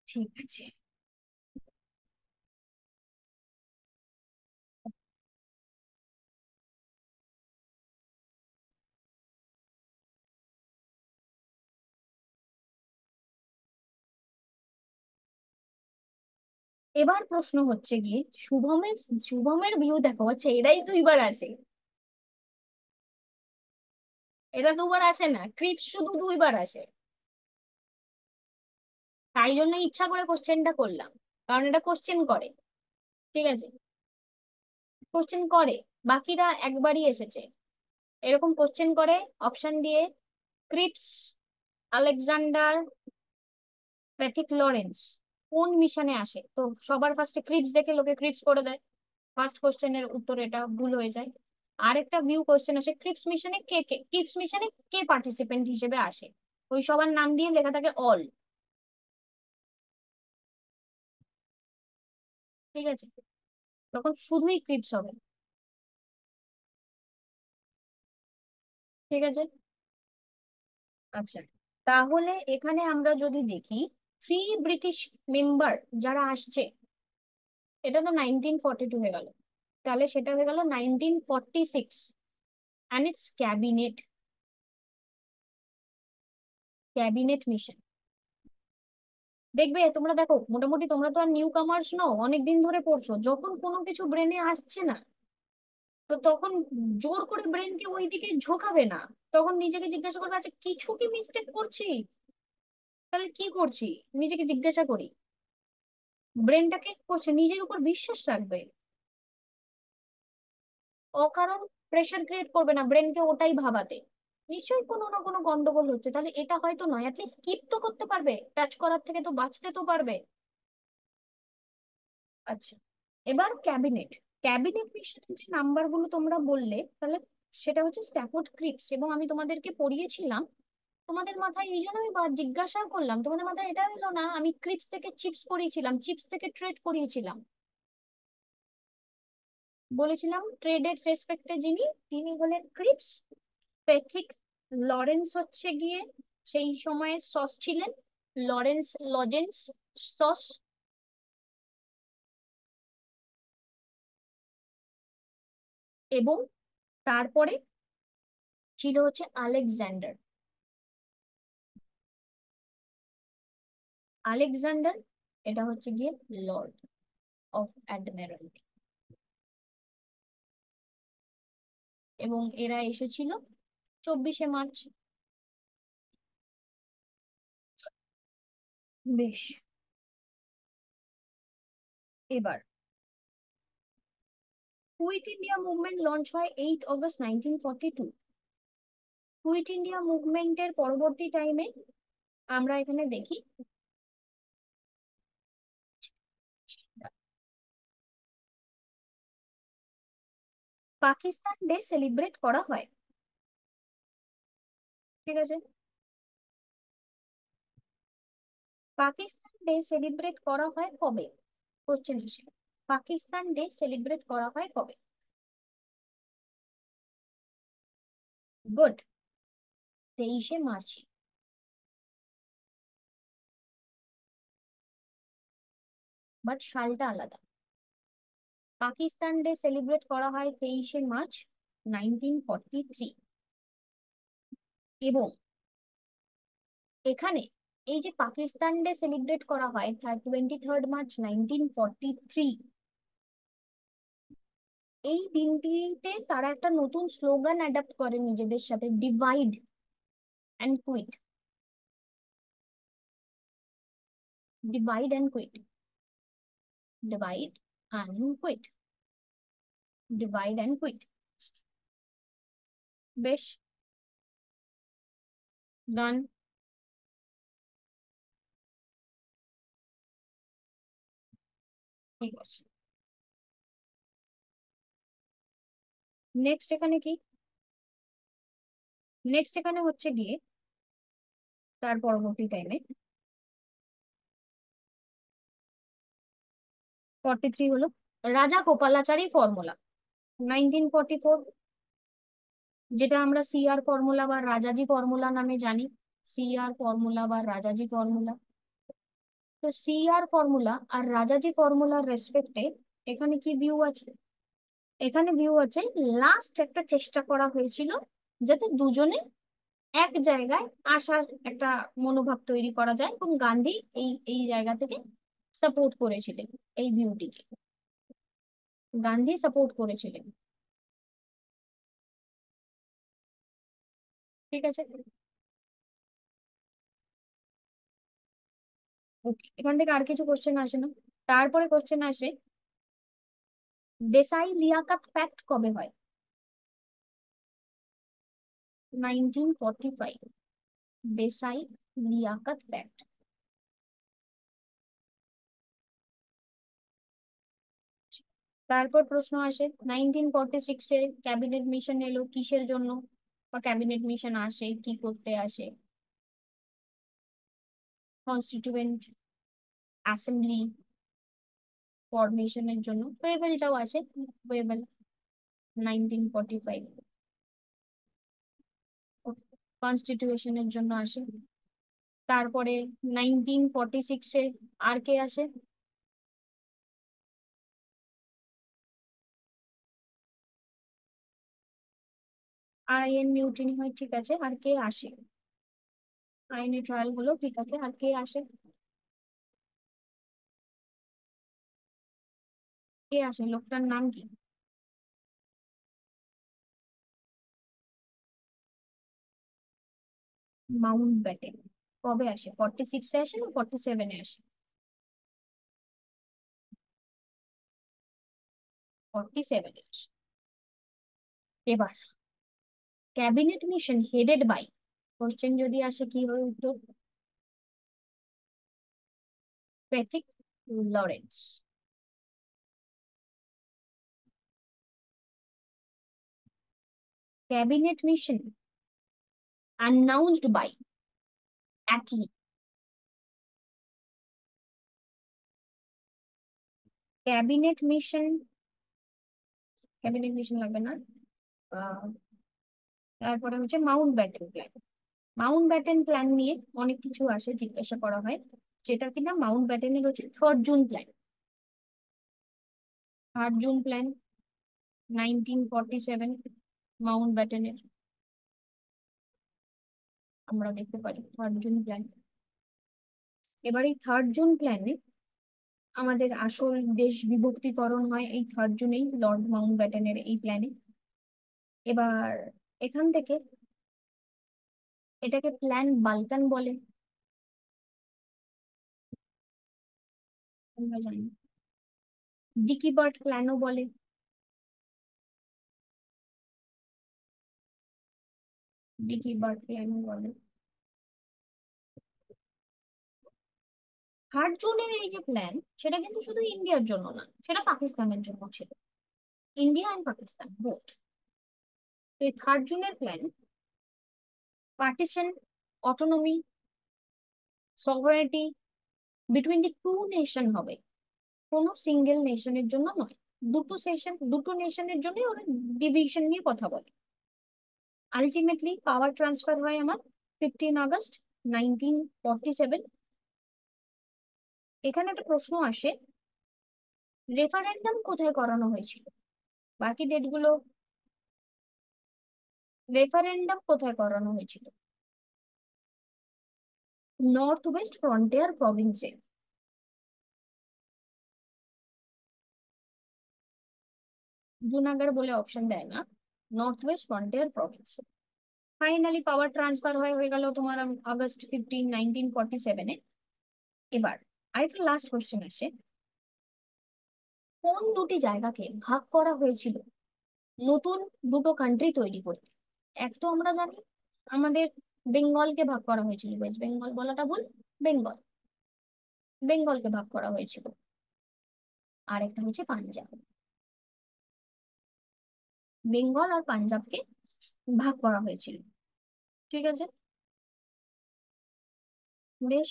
ঠিক আছে, এবার প্রশ্ন হচ্ছে গিয়ে শুভমের, শুভমের ভিউ দেখো, আচ্ছা এরাই দুইবার আসে, এরা দুবার আসে না, ক্রিপ শুধু দুইবার আসে। তাই জন্য ইচ্ছা করে কোশ্চেনটা করলাম, কারণ এটা কোশ্চেন করে। ঠিক আছে, কোশ্চেন করে, বাকিরা একবারই এসেছে। এরকম কোশ্চেন করে অপশন দিয়ে, ক্রিপস, আলেকজান্ডার, প্যাথিক লরেন্স কোন মিশনে আসে, তো সবার ফার্স্টে ক্রিপস দেখে লোকে ক্রিপস করে দেয়। ফার্স্ট কোশ্চেনের উত্তর এটা ভুল হয়ে যায়। আরেকটা ভিউ কোশ্চেন আসে, ক্রিপস মিশনে কে কে, ক্রিপস মিশনে কে পার্টিসিপেন্ট হিসেবে আসে, ওই সবার নাম দিয়ে লেখা থাকে অল। ঠিক আছে, তখন শুধুই ক্রিপস হবে। ঠিক আছে, আচ্ছা, তাহলে এখানে আমরা যদি দেখি, থ্রি ব্রিটিশ মেম্বার যারা আসছে, এটা তো 1942 হয়ে গেল, তাহলে সেটা হয়ে গেল 1946, and it's cabinet, cabinet mission. দেখবে তোমরা, দেখো মোটামুটি তোমরা তো আর নিউ কামার্স নও, অনেকদিন ধরে পড়ছো, যখন কোনো কিছু ব্রেনে আসছে না, তো তখন জোর করে ব্রেনকে ওই দিকে ঝোঁকাবে না, তখন নিজেকে জিজ্ঞাসা করবে, আচ্ছা কিছু কি মিস্টেক করছি, তাহলে কি করছি, নিজেকে জিজ্ঞাসা করি, ব্রেনটাকে করছে, নিজের উপর বিশ্বাস রাখবে, অকারণ প্রেশার ক্রিয়েট করবে না ব্রেনকে ওটাই ভাবাতে, নিশ্চয়ই কোনো না কোনো গন্ডগোল হচ্ছে, তাহলে এটা হয়তো নয়, অ্যাটলিস্ট স্কিপ তো করতে পারবে, টাচ করার থেকে তো বাঁচতে তো পারবে। আচ্ছা, এবার ক্যাবিনেট, ক্যাবিনেট মিশনের যে নাম্বার গুলো তোমরা বললে, তাহলে সেটা হচ্ছে স্ট্যাফোর্ড ক্রিপস, এবং আমি তোমাদেরকে পড়িয়েছিলাম তোমাদের মাথায় এই জন্য আমি জিজ্ঞাসা করলাম, তোমাদের মাথায় এটা এলো না আমি ক্রিপস থেকে চিপস করিয়েছিলাম, চিপস থেকে ট্রেড করিয়েছিলাম? বলেছিলাম ট্রেডের রেসপেক্টে যিনি, তিনি হলেন ক্রিপস। প্যাথিক লরেন্স হচ্ছে গিয়ে সেই সময়ে সস ছিলেন, লরেন্স লজেন্স সস। এবং তারপরে ছিল হচ্ছে আলেকজান্ডার। আলেকজান্ডার এটা হচ্ছে গিয়ে লর্ড অফ অ্যাডমিরালটি। এবং এরা এসেছিল 24শে মার্চ। বেশ, এবার কুইট ইন্ডিয়া মুভমেন্ট লঞ্চ হয় 8 অগস্ট 1942। কুইট ইন্ডিয়া মুভমেন্টের পরবর্তী টাইমে আমরা এখানে দেখি পাকিস্তান ডে সেলিব্রেট করা হয়। ঠিক আছে, পাকিস্তান ডে সেলিব্রেট করা হয় কবে? কোশ্চেন আসে, পাকিস্তান ডে সেলিব্রেট করা হয় কবে? Good, 23শে March. বাট সালটা আলাদা। পাকিস্তান ডে সেলিব্রেট করা হয় 23শে মার্চ 1943। এবং এখানে এই যে পাকিস্তান ডে সেলিব্রেট করা হয় 23 মার্চ 1943, এই দিনটিতে তারা একটা নতুন স্লোগান অ্যাডাপ্ট করে নিজেদের সাথে, divide and quit. Divide and quit, divide and quit, divide and quit. বেশ, ডান। ঠিক আছে, নেক্সট এখানে কি? নেক্সট এখানে হচ্ছে গিয়ে তার পরবর্তী টাইমে 43 হলো রাজা গোপালাচারী ফর্মুলা। 1944, যেটা আমরা সিআর ফর্মুলা বা রাজাজি ফর্মুলা নামে জানি। সিআর ফর্মুলা বা রাজাজি ফর্মুলা। তো সিআর ফর্মুলা আর রাজাজি ফর্মুলার রেসপেক্টে এখানে কি ভিউ আছে? এখানে ভিউ আছে, লাস্ট একটা চেষ্টা করা হয়েছিল যাতে দুজনে এক জায়গায় আসার একটা মনোভাব তৈরি করা যায়, এবং গান্ধী এই এই জায়গা থেকে সাপোর্ট করেছিলেন এই ভিউটিকে। গান্ধী সাপোর্ট করেছিলেন। ঠিক আছে, ওকে, এখান থেকে আর কিছু কোশ্চেন আসে না। তারপরে কোশ্চেন আসে দেসাই লিয়াকত প্যাক্ট কবে হয়? 1945, দেসাই লিয়াকত প্যাক্ট। তারপর প্রশ্ন আসে 1946-এ ক্যাবিনেট মিশন এলো কিসের জন্য, বা ক্যাবিনেট মিশন আসে কি করতে আসে? কনস্টিটিউয়েন্ট অ্যাসেম্বলি ফরমেশনের জন্য। ওয়েভেলটাও আসে, ওয়েভেল 1945 কনস্টিটিউশনের জন্য আসে। তারপরে 1946-এ আর কে আসে? আইএন মিউটিনি হয়, ঠিক আছে, আর কে আসে? আইনি ট্রায়াল হলো, ঠিক আছে, আর কে আসে? কে আসে, লোকটার নাম কি? Mount Batten. কবে আসে, 46-এ আসে না 47-এ আসে? 47-এ আসে। এবার cabinet mission headed by, question যদি আসে কি হয় উত্তর? Pethick Lawrence. Cabinet mission announced by, Attlee. Cabinet mission, cabinet mission লাগবে না। আহ, তারপরে হচ্ছে Mountbatten plan. Mountbatten plan নিয়ে অনেক কিছু আসে, জিজ্ঞাসা করা হয়, যেটা কিনা মাউন্ট ব্যাটেনের হচ্ছে 3rd June plan. 3rd June plan 1947, মাউন্ট ব্যাটেনের আমরা দেখতে পারি 3rd জুন প্ল্যান। এবার এই 3rd জুন প্ল্যানে আমাদের আসল দেশ বিভক্তিকরণ হয় এই 3rd জুনেই, লর্ড মাউন্ট ব্যাটেনের এই প্ল্যানে। এবার এখান থেকে এটাকে প্ল্যান বালকান বলে, আমরা জানি। ডিকি বার্ট প্ল্যানও বলে। ডিকি বার্ট প্ল্যানও বলে। 3rd জুনের এই যে প্ল্যান, সেটা কিন্তু শুধু ইন্ডিয়ার জন্য না, সেটা পাকিস্তানের জন্য ছিল। India and Pakistan both. এই 3rd জুনের plan partition, autonomy, sovereignty between the two nation হবে, কোনো সিঙ্গেল নেশনের জন্য নয়। দুটো নেশনের জন্য ওরা ডিভিশন নিয়ে কথা বলে। আলটিমেটলি পাওয়ার ট্রান্সফার হয় আমার 15 আগস্ট 1947। এখানে একটা প্রশ্ন আসে, রেফারেন্ডাম কোথায় করানো হয়েছিল? বাকি ডেটগুলো, রেফারেন্ডাম কোথায় করানো হয়েছিল? নর্থ ওয়েস্ট ফ্রন্টিয়ার প্রভিন্সে। জুনাগড় বলে অপশন দেয় না, নর্থ ওয়েস্ট ফ্রন্টিয়ার প্রভিন্সে। ফাইনালি পাওয়ার ট্রান্সফার হয়ে গেল তোমার আগস্ট 15, 1947-এ। এবার আরেকটা লাস্ট কোশ্চেন আসে, কোন দুটি জায়গাকে ভাগ করা হয়েছিল নতুন দুটো কান্ট্রি তৈরি করতে? এক তো আমরা জানি, আমাদের বেঙ্গলকে ভাগ করা হয়েছিল, ওয়েস্ট বেঙ্গল বলাটা ভুল, বেঙ্গল, বেঙ্গলকে ভাগ করা হয়েছিল। আর একটা হচ্ছে পাঞ্জাব। বেঙ্গল আর পাঞ্জাবকে ভাগ করা হয়েছিল। ঠিক আছে, বেশ।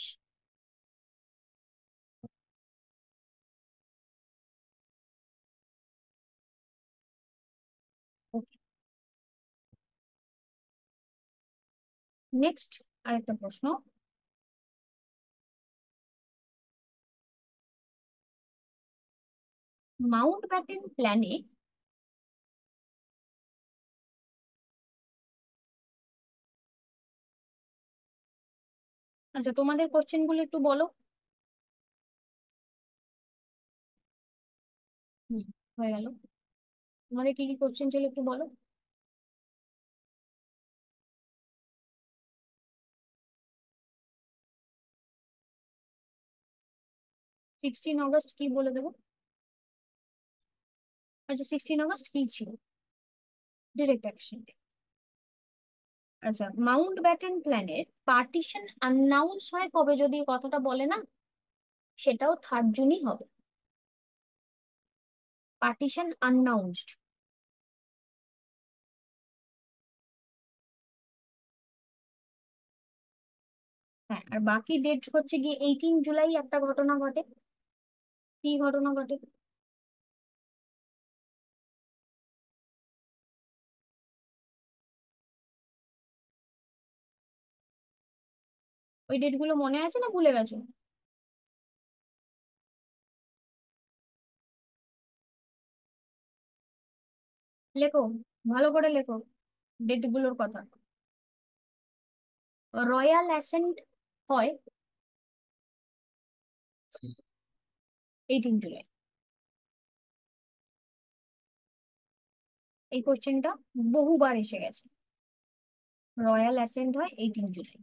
নেক্সট আরেকটা প্রশ্ন, মাউন্ট ব্যাটেন প্ল্যানে আচ্ছা তোমাদের কোশ্চেন গুলো একটু বলো। হুম, হয়ে গেল। তোমাদের কি কি কোশ্চেন ছিল একটু বলো। 16 আগস্ট কি বলে দেবো? আচ্ছা 16 আগস্ট কি ছিল? Direct action. আচ্ছা, মাউন্ট ব্যাটেন প্ল্যানের পার্টিশন অ্যানাউন্স হয় কবে, যদি কথাটা বলে না, সেটাও 3rd জুনই হবে। পার্টিশন আননাউন্সড। হ্যাঁ, আর বাকি ডেট হচ্ছে গিয়ে 18 জুলাই একটা ঘটনা ঘটে। কি ঘটনা ঘটে? ওই ডেটগুলো মনে আছে না ভুলে গেছো? লেখো, ভালো করে লেখো ডেটগুলোর কথা। রয়্যাল অ্যাসেন্ট হয় 18 জুলাই। এই কোশ্চেনটা বহুবার এসে গেছে। রয়্যাল অ্যাসেন্ট হয় 18 জুলাই।